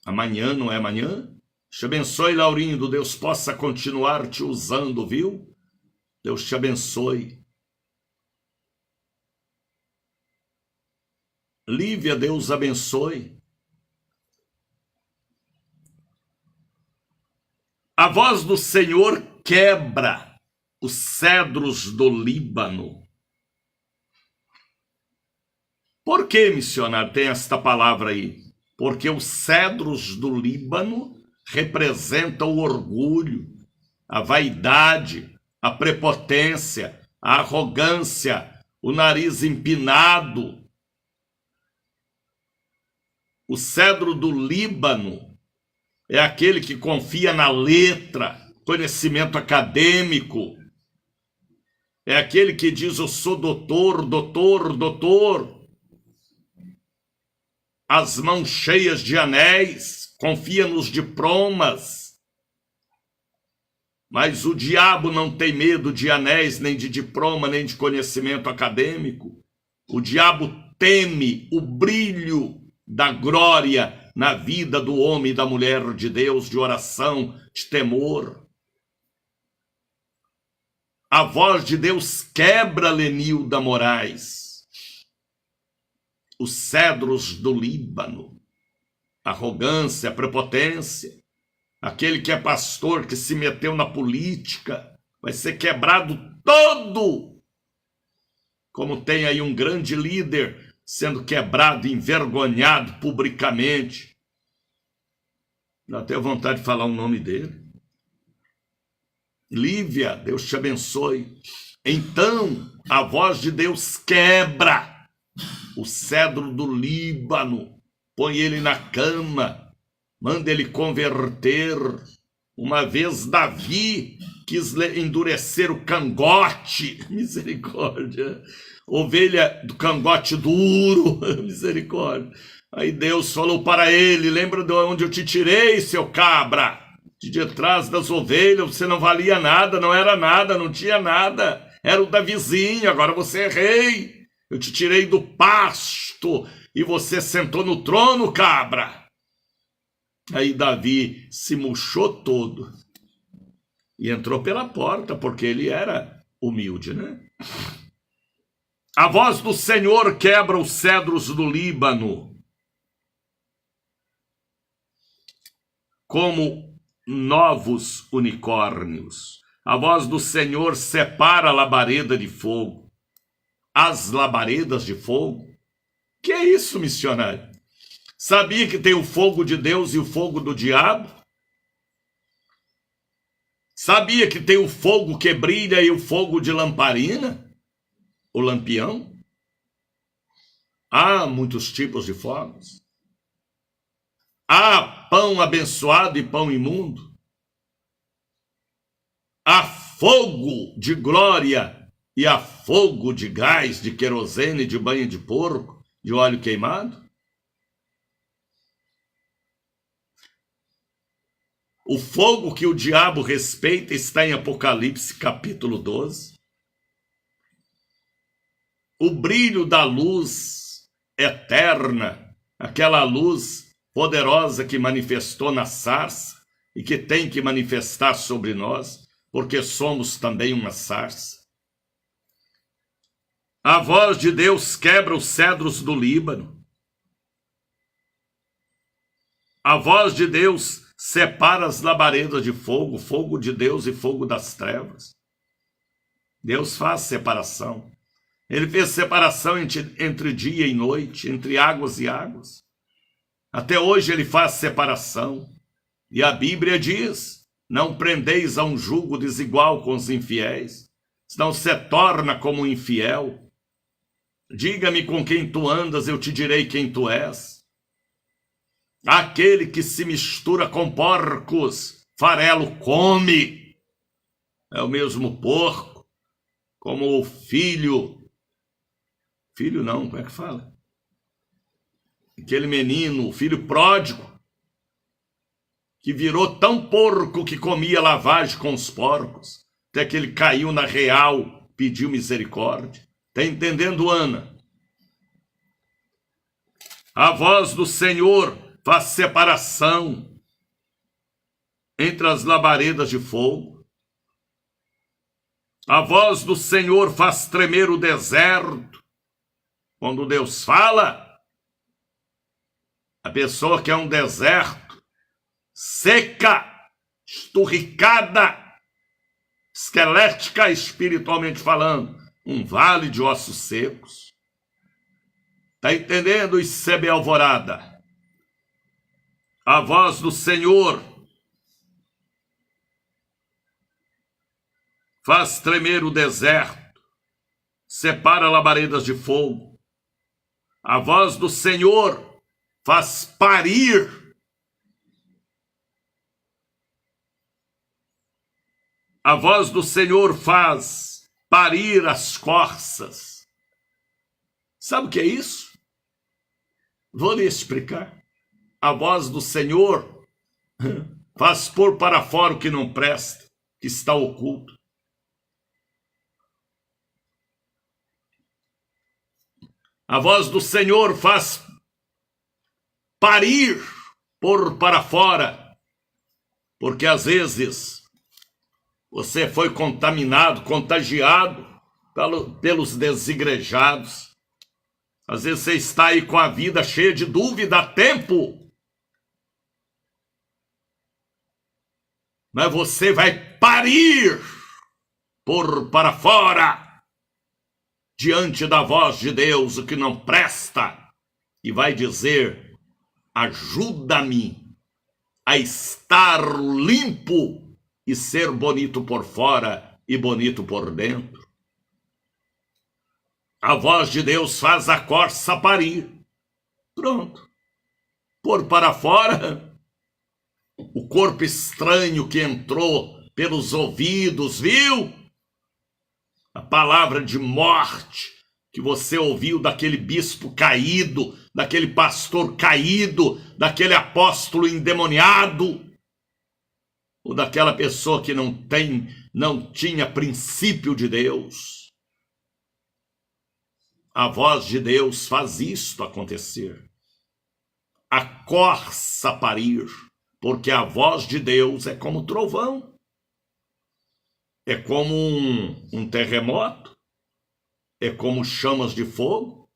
Speaker 1: Amanhã, não é amanhã? Deus te abençoe, Laurindo. Deus possa continuar te usando, viu? Deus te abençoe. Lívia, Deus abençoe. A voz do Senhor quebra os cedros do Líbano. Por que, missionário, tem esta palavra aí? Porque os cedros do Líbano representam o orgulho, a vaidade, a prepotência, a arrogância, o nariz empinado. O cedro do Líbano é aquele que confia na letra, conhecimento acadêmico. É aquele que diz, eu sou doutor, doutor, doutor. As mãos cheias de anéis, confia nos diplomas. Mas o diabo não tem medo de anéis, nem de diploma, nem de conhecimento acadêmico. O diabo teme o brilho da glória na vida do homem e da mulher de Deus, de oração, de temor. A voz de Deus quebra, Lenilda Moraes, os cedros do Líbano, arrogância, prepotência. Aquele que é pastor, que se meteu na política, vai ser quebrado todo. Como tem aí um grande líder sendo quebrado, envergonhado publicamente. Dá até vontade de falar o nome dele. Lívia, Deus te abençoe. Então, a voz de Deus quebra o cedro do Líbano, põe ele na cama, manda ele converter. Uma vez Davi quis endurecer o cangote, misericórdia, ovelha do cangote duro, misericórdia. Aí Deus falou para ele, lembra de onde eu te tirei, seu cabra? De detrás das ovelhas, você não valia nada, não era nada, não tinha nada, era o Davizinho, agora você é rei. Eu te tirei do pasto e você sentou no trono, cabra. Aí Davi se murchou todo e entrou pela porta, porque ele era humilde, né? A voz do Senhor quebra os cedros do Líbano, como novos unicórnios. A voz do Senhor separa a labareda de fogo. As labaredas de fogo? Que é isso, missionário? Sabia que tem o fogo de Deus e o fogo do diabo? Sabia que tem o fogo que brilha e o fogo de lamparina? O lampião? Há muitos tipos de fogos. Há pão abençoado e pão imundo. Há fogo de glória e há fogo de gás, de querosene, de banha de porco, de óleo queimado. O fogo que o diabo respeita está em Apocalipse capítulo 12. O brilho da luz eterna, aquela luz poderosa que manifestou na sarça e que tem que manifestar sobre nós, porque somos também uma sarça. A voz de Deus quebra os cedros do Líbano. A voz de Deus separa as labaredas de fogo, fogo de Deus e fogo das trevas. Deus faz separação. Ele fez separação entre dia e noite, entre águas e águas. Até hoje ele faz separação. E a Bíblia diz, não prendeis a um jugo desigual com os infiéis, senão se torna como um infiel. Diga-me com quem tu andas, eu te direi quem tu és. Aquele que se mistura com porcos, farelo come. É o mesmo porco, como o filho Filho não, como é que fala? Aquele menino, o filho pródigo, que virou tão porco que comia lavagem com os porcos, até que ele caiu na real, pediu misericórdia. Está entendendo, Ana? A voz do Senhor faz separação entre as labaredas de fogo. A voz do Senhor faz tremer o deserto. Quando Deus fala, a pessoa que é um deserto, seca, esturricada, esquelética espiritualmente falando, um vale de ossos secos. Está entendendo, Isebe Alvorada? A voz do Senhor faz tremer o deserto, separa labaredas de fogo. A voz do Senhor faz parir a voz do Senhor faz parir as corças. Sabe o que é isso? Vou lhe explicar. A voz do Senhor faz pôr para fora o que não presta, que está oculto. A voz do Senhor faz parir, pôr para fora, porque às vezes você foi contaminado, contagiado pelos desigrejados. Às vezes você está aí com a vida cheia de dúvida há tempo. Mas você vai parir, pôr para fora, diante da voz de Deus, o que não presta, e vai dizer: ajuda-me a estar limpo e ser bonito por fora e bonito por dentro. A voz de Deus faz a corça parir. Pronto. Pôr para fora o corpo estranho que entrou pelos ouvidos, viu? A palavra de morte que você ouviu daquele bispo caído, daquele pastor caído, daquele apóstolo endemoniado, ou daquela pessoa que não tinha princípio de Deus. A voz de Deus faz isto acontecer. A corça parir, porque a voz de Deus é como trovão. É como um terremoto. É como chamas de fogo.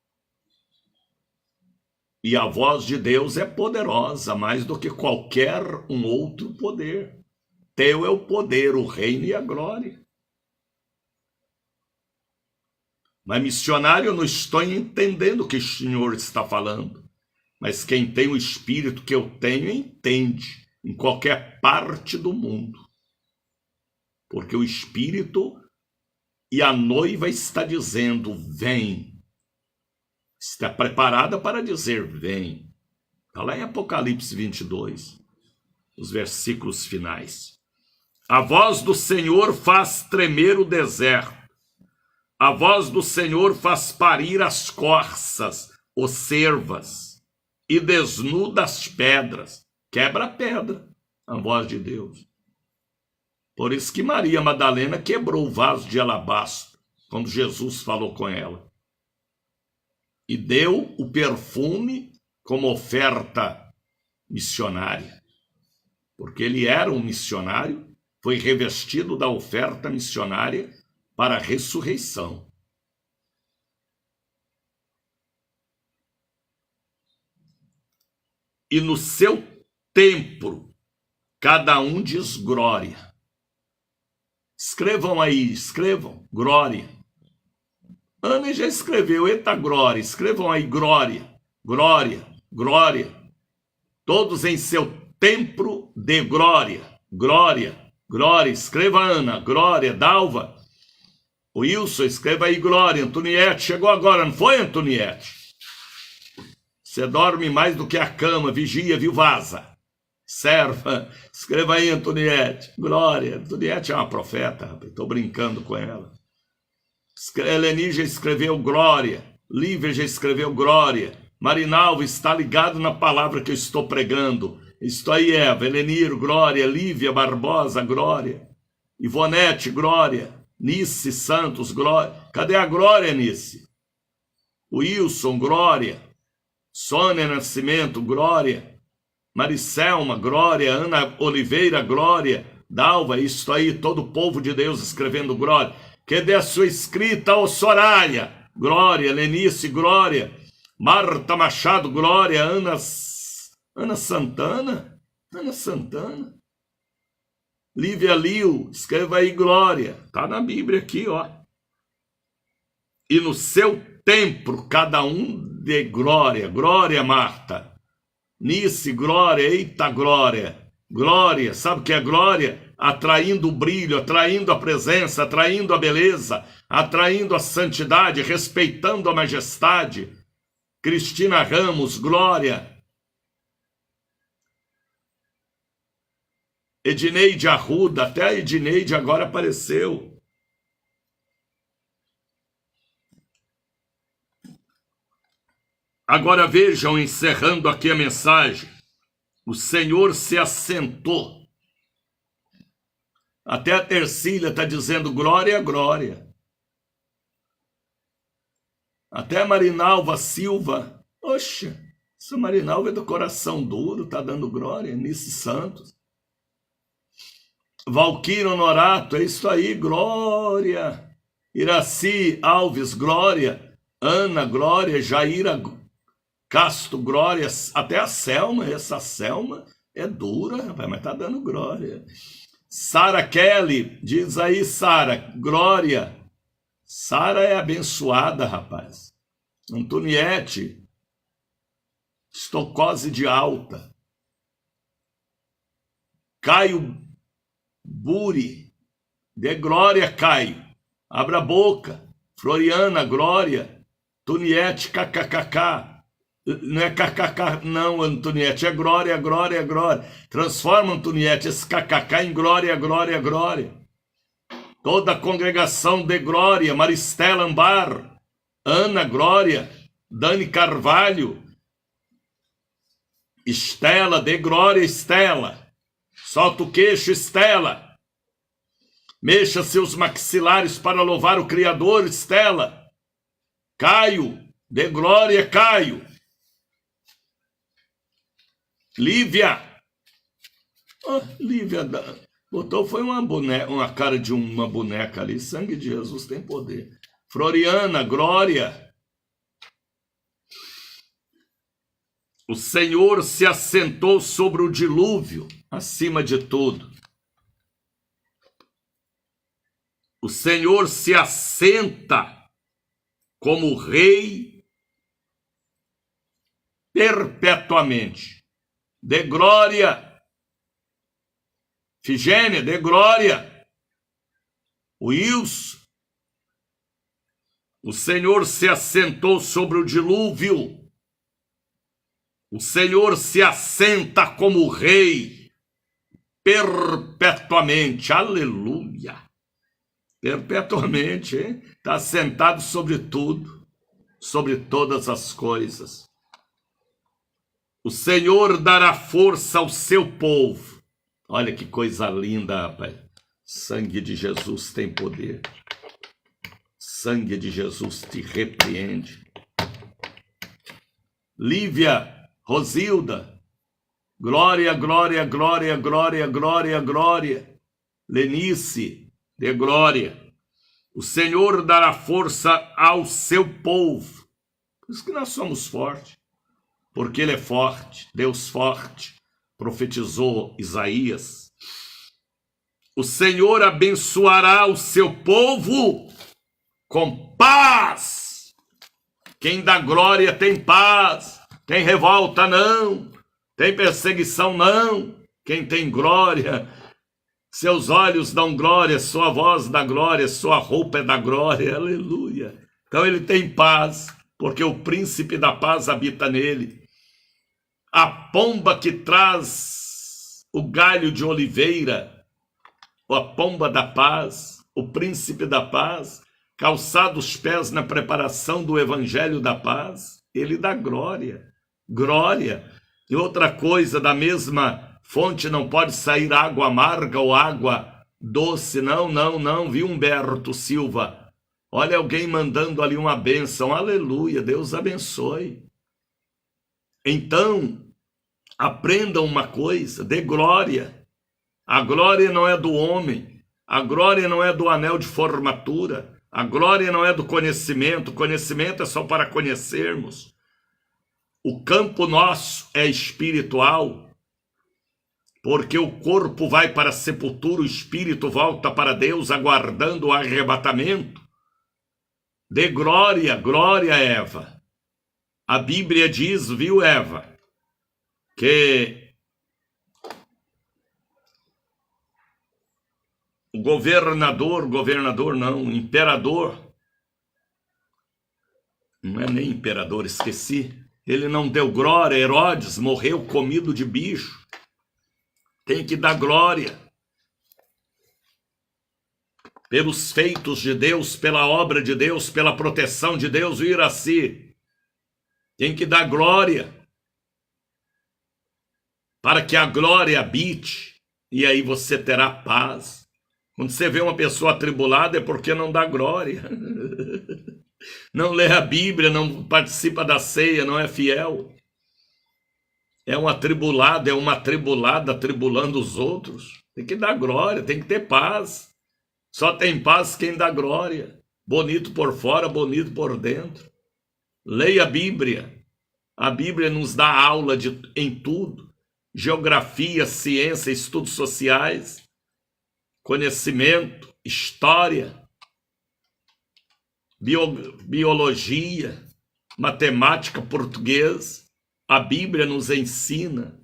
Speaker 1: E a voz de Deus é poderosa, mais do que qualquer um outro poder. Teu é o poder, o reino e a glória. Mas, missionário, eu não estou entendendo o que o Senhor está falando. Mas quem tem o espírito que eu tenho, entende, em qualquer parte do mundo. Porque o espírito e a noiva está dizendo, vem. Está preparada para dizer, vem. Está lá em Apocalipse 22, os versículos finais. A voz do Senhor faz tremer o deserto. A voz do Senhor faz parir as corças, os cervas, e desnuda as pedras. Quebra a pedra, a voz de Deus. Por isso que Maria Madalena quebrou o vaso de alabastro, quando Jesus falou com ela. E deu o perfume como oferta missionária. Porque ele era um missionário, foi revestido da oferta missionária para a ressurreição. E no seu templo, cada um diz glória. Escrevam aí, escrevam, glória. Ana já escreveu, eita glória, escrevam aí glória, glória, glória. Todos em seu templo de glória, glória, glória. Escreva Ana, glória, Dalva. O Wilson, escreva aí glória. Antoniette, chegou agora, não foi, Antoniette? Você dorme mais do que a cama, vigia, viu, vaza. Serva, escreva aí, Antoniette. Glória, Antoniette é uma profeta, rapaz, estou brincando com ela. Heleni já escreveu glória, Lívia já escreveu glória. Marinalva está ligado na palavra que eu estou pregando. Isto aí é Velenir, glória. Lívia Barbosa, glória. Ivonete, glória. Nice Santos, glória. Cadê a glória, Nice? Wilson, glória. Sônia Nascimento, glória. Maricelma, glória. Ana Oliveira, glória. Dalva, isto aí, todo o povo de Deus escrevendo glória. Cadê a sua escrita, ô Soraya? Glória. Lenice, glória. Marta Machado, glória. Ana Santana. Ana Santana. Lívia Liu, escreva aí glória. Está na Bíblia aqui, ó. E no seu templo, cada um de glória. Glória, Marta. Nice, glória. Eita, glória. Glória, sabe o que é glória? Atraindo o brilho, atraindo a presença, atraindo a beleza, atraindo a santidade, respeitando a majestade. Cristina Ramos, glória. Edneide Arruda, até a Edneide agora apareceu. Agora vejam, encerrando aqui a mensagem, o Senhor se assentou. Até a Tercília está dizendo glória, glória. Até a Marinalva Silva, oxa, essa Marinalva é do coração duro, está dando glória. Nice Santos. Valquírio Honorato, é isso aí, glória. Iraci Alves, glória. Ana, glória. Jaira Castro, glória. Até a Selma, essa Selma é dura, rapaz, mas tá dando glória. Sara Kelly, diz aí, Sara, glória. Sara é abençoada, rapaz. Antoniette, estocose de alta. Caio Buri, dê glória, Caio. Abra a boca. Floriana, glória. Tuniette, kkkk. Não é kkk, não, Antoniette. É glória, glória, glória. Transforma, Antoniette, esse kkk em glória, glória, glória. Toda a congregação de glória. Maristela Ambar. Ana, glória. Dani Carvalho. Estela, dê glória, Estela. Solta o queixo, Estela. Mexa seus maxilares para louvar o Criador, Estela. Caio, dê glória, Caio. Lívia. Oh, Lívia botou, foi uma cara de uma boneca ali. Sangue de Jesus tem poder. Floriana, glória. O Senhor se assentou sobre o dilúvio, acima de tudo. O Senhor se assenta como rei perpetuamente. Dê glória. Figênia, dê glória. Wilson. O Senhor se assentou sobre o dilúvio. O Senhor se assenta como rei perpetuamente. Aleluia. Perpetuamente, hein? Está sentado sobre tudo, sobre todas as coisas. O Senhor dará força ao seu povo. Olha que coisa linda, rapaz. Sangue de Jesus tem poder. Sangue de Jesus te repreende. Lívia Rosilda, glória, glória, glória, glória, glória, glória. Lenice, dê glória. O Senhor dará força ao seu povo. Por isso que nós somos fortes. Porque Ele é forte, Deus forte. Profetizou Isaías. O Senhor abençoará o seu povo com paz. Quem dá glória tem paz. Tem revolta, não. Tem perseguição, não. Quem tem glória, seus olhos dão glória, sua voz dá glória, sua roupa é da glória. Aleluia. Então ele tem paz, porque o príncipe da paz habita nele. A pomba que traz o galho de oliveira, a pomba da paz, o príncipe da paz, calçado os pés na preparação do evangelho da paz, ele dá glória. Glória. E outra coisa, da mesma fonte não pode sair água amarga ou água doce. Não, viu, Humberto Silva? Olha alguém mandando ali uma bênção. Aleluia, Deus abençoe. Então, aprendam uma coisa, dê glória. A glória não é do homem, a glória não é do anel de formatura, a glória não é do conhecimento, o conhecimento é só para conhecermos. O campo nosso é espiritual, porque o corpo vai para a sepultura, o espírito volta para Deus, aguardando o arrebatamento. Dê glória, glória, Eva. A Bíblia diz, viu, Eva, que o imperador, não é nem imperador, esqueci, ele não deu glória, Herodes morreu comido de bicho, tem que dar glória pelos feitos de Deus, pela obra de Deus, pela proteção de Deus, o Iraci, tem que dar glória, para que a glória habite, e aí você terá paz. Quando você vê uma pessoa atribulada é porque não dá glória. Não lê a Bíblia, não participa da ceia, não é fiel. É um atribulado, é uma atribulada atribulando os outros. Tem que dar glória, tem que ter paz. Só tem paz quem dá glória. Bonito por fora, bonito por dentro. Leia a Bíblia. A Bíblia nos dá aula em tudo. Geografia, ciência, estudos sociais, conhecimento, história, biologia, matemática, português. A Bíblia nos ensina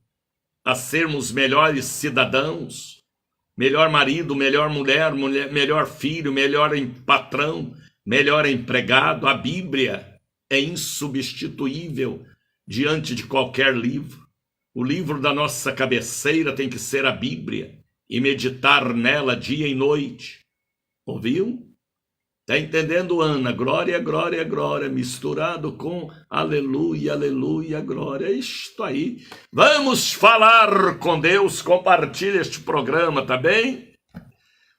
Speaker 1: a sermos melhores cidadãos, melhor marido, melhor mulher, melhor filho, melhor patrão, melhor empregado. A Bíblia é insubstituível diante de qualquer livro. O livro da nossa cabeceira tem que ser a Bíblia e meditar nela dia e noite. Ouviu? Está entendendo, Ana? Glória, glória, glória, misturado com aleluia, aleluia, glória. É isto aí. Vamos falar com Deus. Compartilhe este programa, tá bem?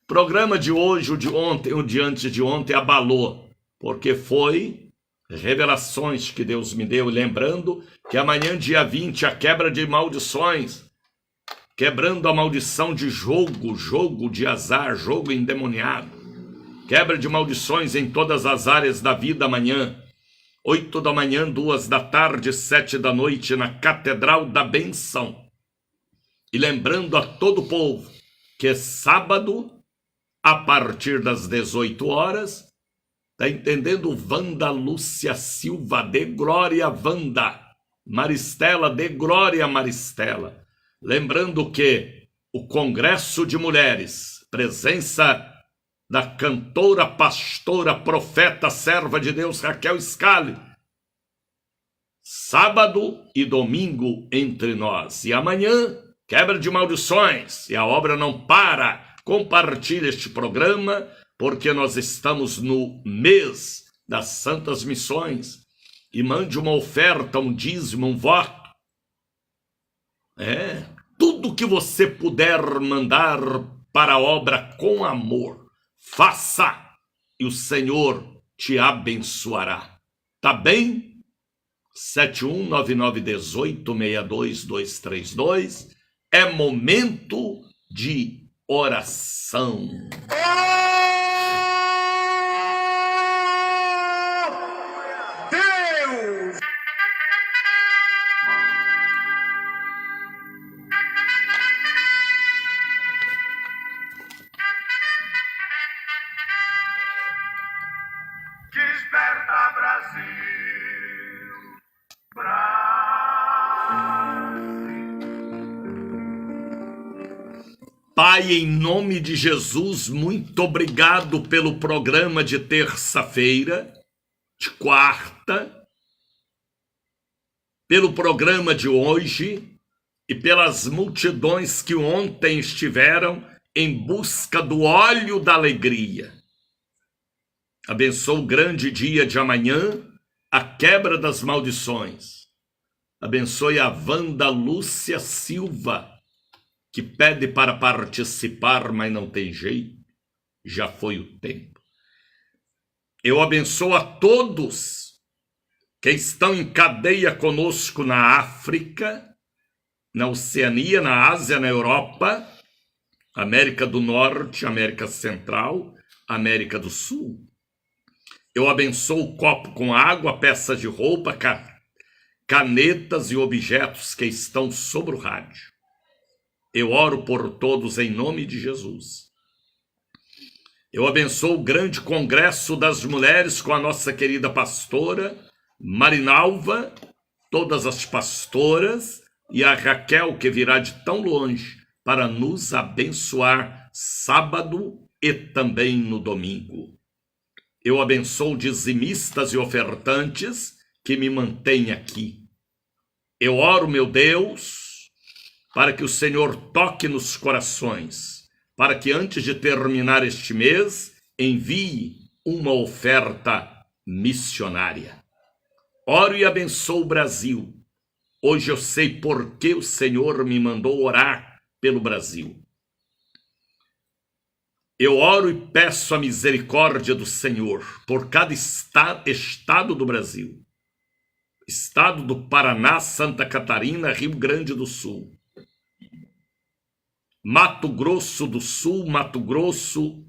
Speaker 1: Programa de hoje, o de ontem, o de antes de ontem abalou, porque foi revelações que Deus me deu, lembrando que amanhã, dia 20, a quebra de maldições, quebrando a maldição de jogo de azar, jogo endemoniado, quebra de maldições em todas as áreas da vida amanhã, 8 da manhã, 2 da tarde, 7 da noite, na Catedral da Benção. E lembrando a todo o povo que sábado, a partir das 18 horas, tá entendendo? Wanda Lúcia Silva, de glória, Wanda. Maristela, de glória, Maristela. Lembrando que o Congresso de Mulheres, presença da cantora, pastora, profeta, serva de Deus, Raquel Scali. Sábado e domingo entre nós. E amanhã, quebra de maldições. E a obra não para. Compartilhe este programa, porque nós estamos no mês das Santas Missões, e mande uma oferta, um dízimo, um voto. Tudo que você puder mandar para a obra com amor, faça, e o Senhor te abençoará. Tá bem? 71991862232, é momento de oração.
Speaker 3: Desperta, Brasil,
Speaker 1: Pai, em nome de Jesus, muito obrigado pelo programa de terça-feira, de quarta, pelo programa de hoje e pelas multidões que ontem estiveram em busca do óleo da alegria. Abençoo o grande dia de amanhã, a quebra das maldições. Abençoe a Wanda Lúcia Silva, que pede para participar, mas não tem jeito. Já foi o tempo. Eu abençoo a todos que estão em cadeia conosco na África, na Oceania, na Ásia, na Europa, América do Norte, América Central, América do Sul. Eu abençoo o copo com água, peças de roupa, canetas e objetos que estão sobre o rádio. Eu oro por todos em nome de Jesus. Eu abençoo o grande congresso das mulheres com a nossa querida pastora Marinalva, todas as pastoras e a Raquel, que virá de tão longe para nos abençoar sábado e também no domingo. Eu abençoo dizimistas e ofertantes que me mantêm aqui. Eu oro, meu Deus, para que o Senhor toque nos corações, para que antes de terminar este mês, envie uma oferta missionária. Oro e abençoo o Brasil. Hoje eu sei por que o Senhor me mandou orar pelo Brasil. Eu oro e peço a misericórdia do Senhor por cada estado do Brasil. Estado do Paraná, Santa Catarina, Rio Grande do Sul. Mato Grosso do Sul, Mato Grosso.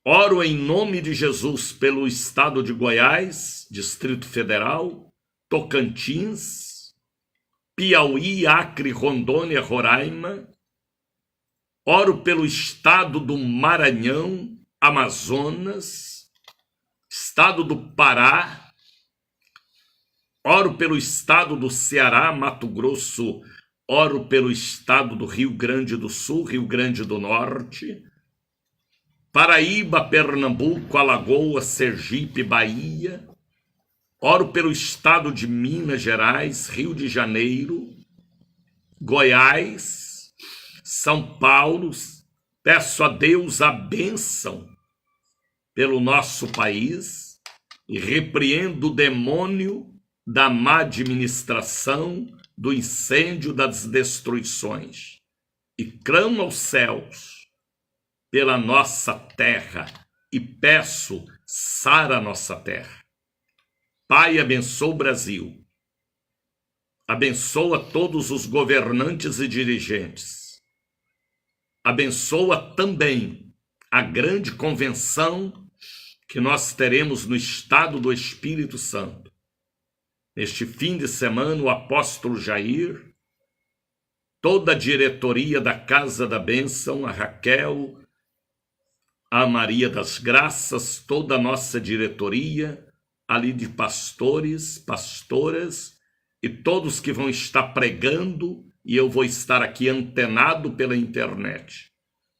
Speaker 1: Oro em nome de Jesus pelo estado de Goiás, Distrito Federal, Tocantins, Piauí, Acre, Rondônia, Roraima. Oro pelo estado do Maranhão, Amazonas, estado do Pará. Oro pelo estado do Ceará, Mato Grosso. Oro pelo estado do Rio Grande do Sul, Rio Grande do Norte. Paraíba, Pernambuco, Alagoas, Sergipe, Bahia. Oro pelo estado de Minas Gerais, Rio de Janeiro, Goiás, São Paulo. Peço a Deus a bênção pelo nosso país e repreendo o demônio da má administração, do incêndio, das destruições. E clamo aos céus pela nossa terra e peço, sara a nossa terra. Pai, abençoa o Brasil. Abençoa todos os governantes e dirigentes. Abençoa também a grande convenção que nós teremos no estado do Espírito Santo. Neste fim de semana, o apóstolo Jair, toda a diretoria da Casa da Bênção, a Raquel, a Maria das Graças, toda a nossa diretoria, ali de pastores, pastoras, e todos que vão estar pregando, e eu vou estar aqui antenado pela internet.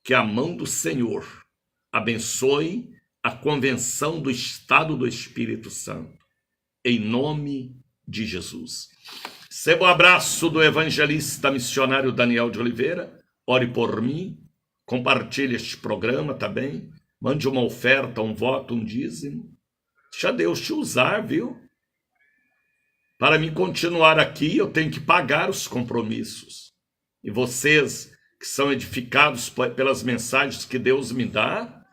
Speaker 1: Que a mão do Senhor abençoe a convenção do estado do Espírito Santo. Em nome de Jesus. Receba o abraço do evangelista missionário Daniel de Oliveira. Ore por mim. Compartilhe este programa também. Mande uma oferta, um voto, um dízimo. Deixa Deus te usar, viu? Para mim continuar aqui, eu tenho que pagar os compromissos. E vocês que são edificados pelas mensagens que Deus me dá,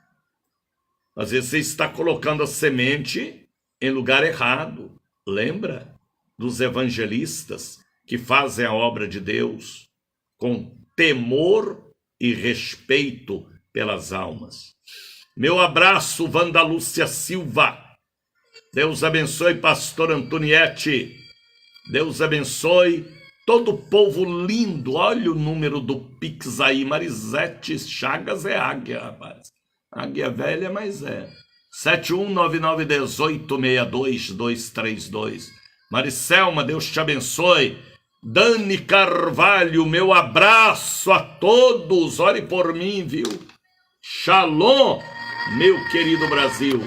Speaker 1: às vezes você está colocando a semente em lugar errado. Lembra dos evangelistas que fazem a obra de Deus com temor e respeito pelas almas. Meu abraço, Wanda Lúcia Silva. Deus abençoe, pastor Antoniette. Deus abençoe todo o povo lindo. Olha o número do Pix aí. Marisete Chagas é águia, rapaz. Águia velha, mas é. 7199186232. Maricelma, Deus te abençoe. Dani Carvalho, meu abraço a todos. Ore por mim, viu? Shalom, meu querido Brasil.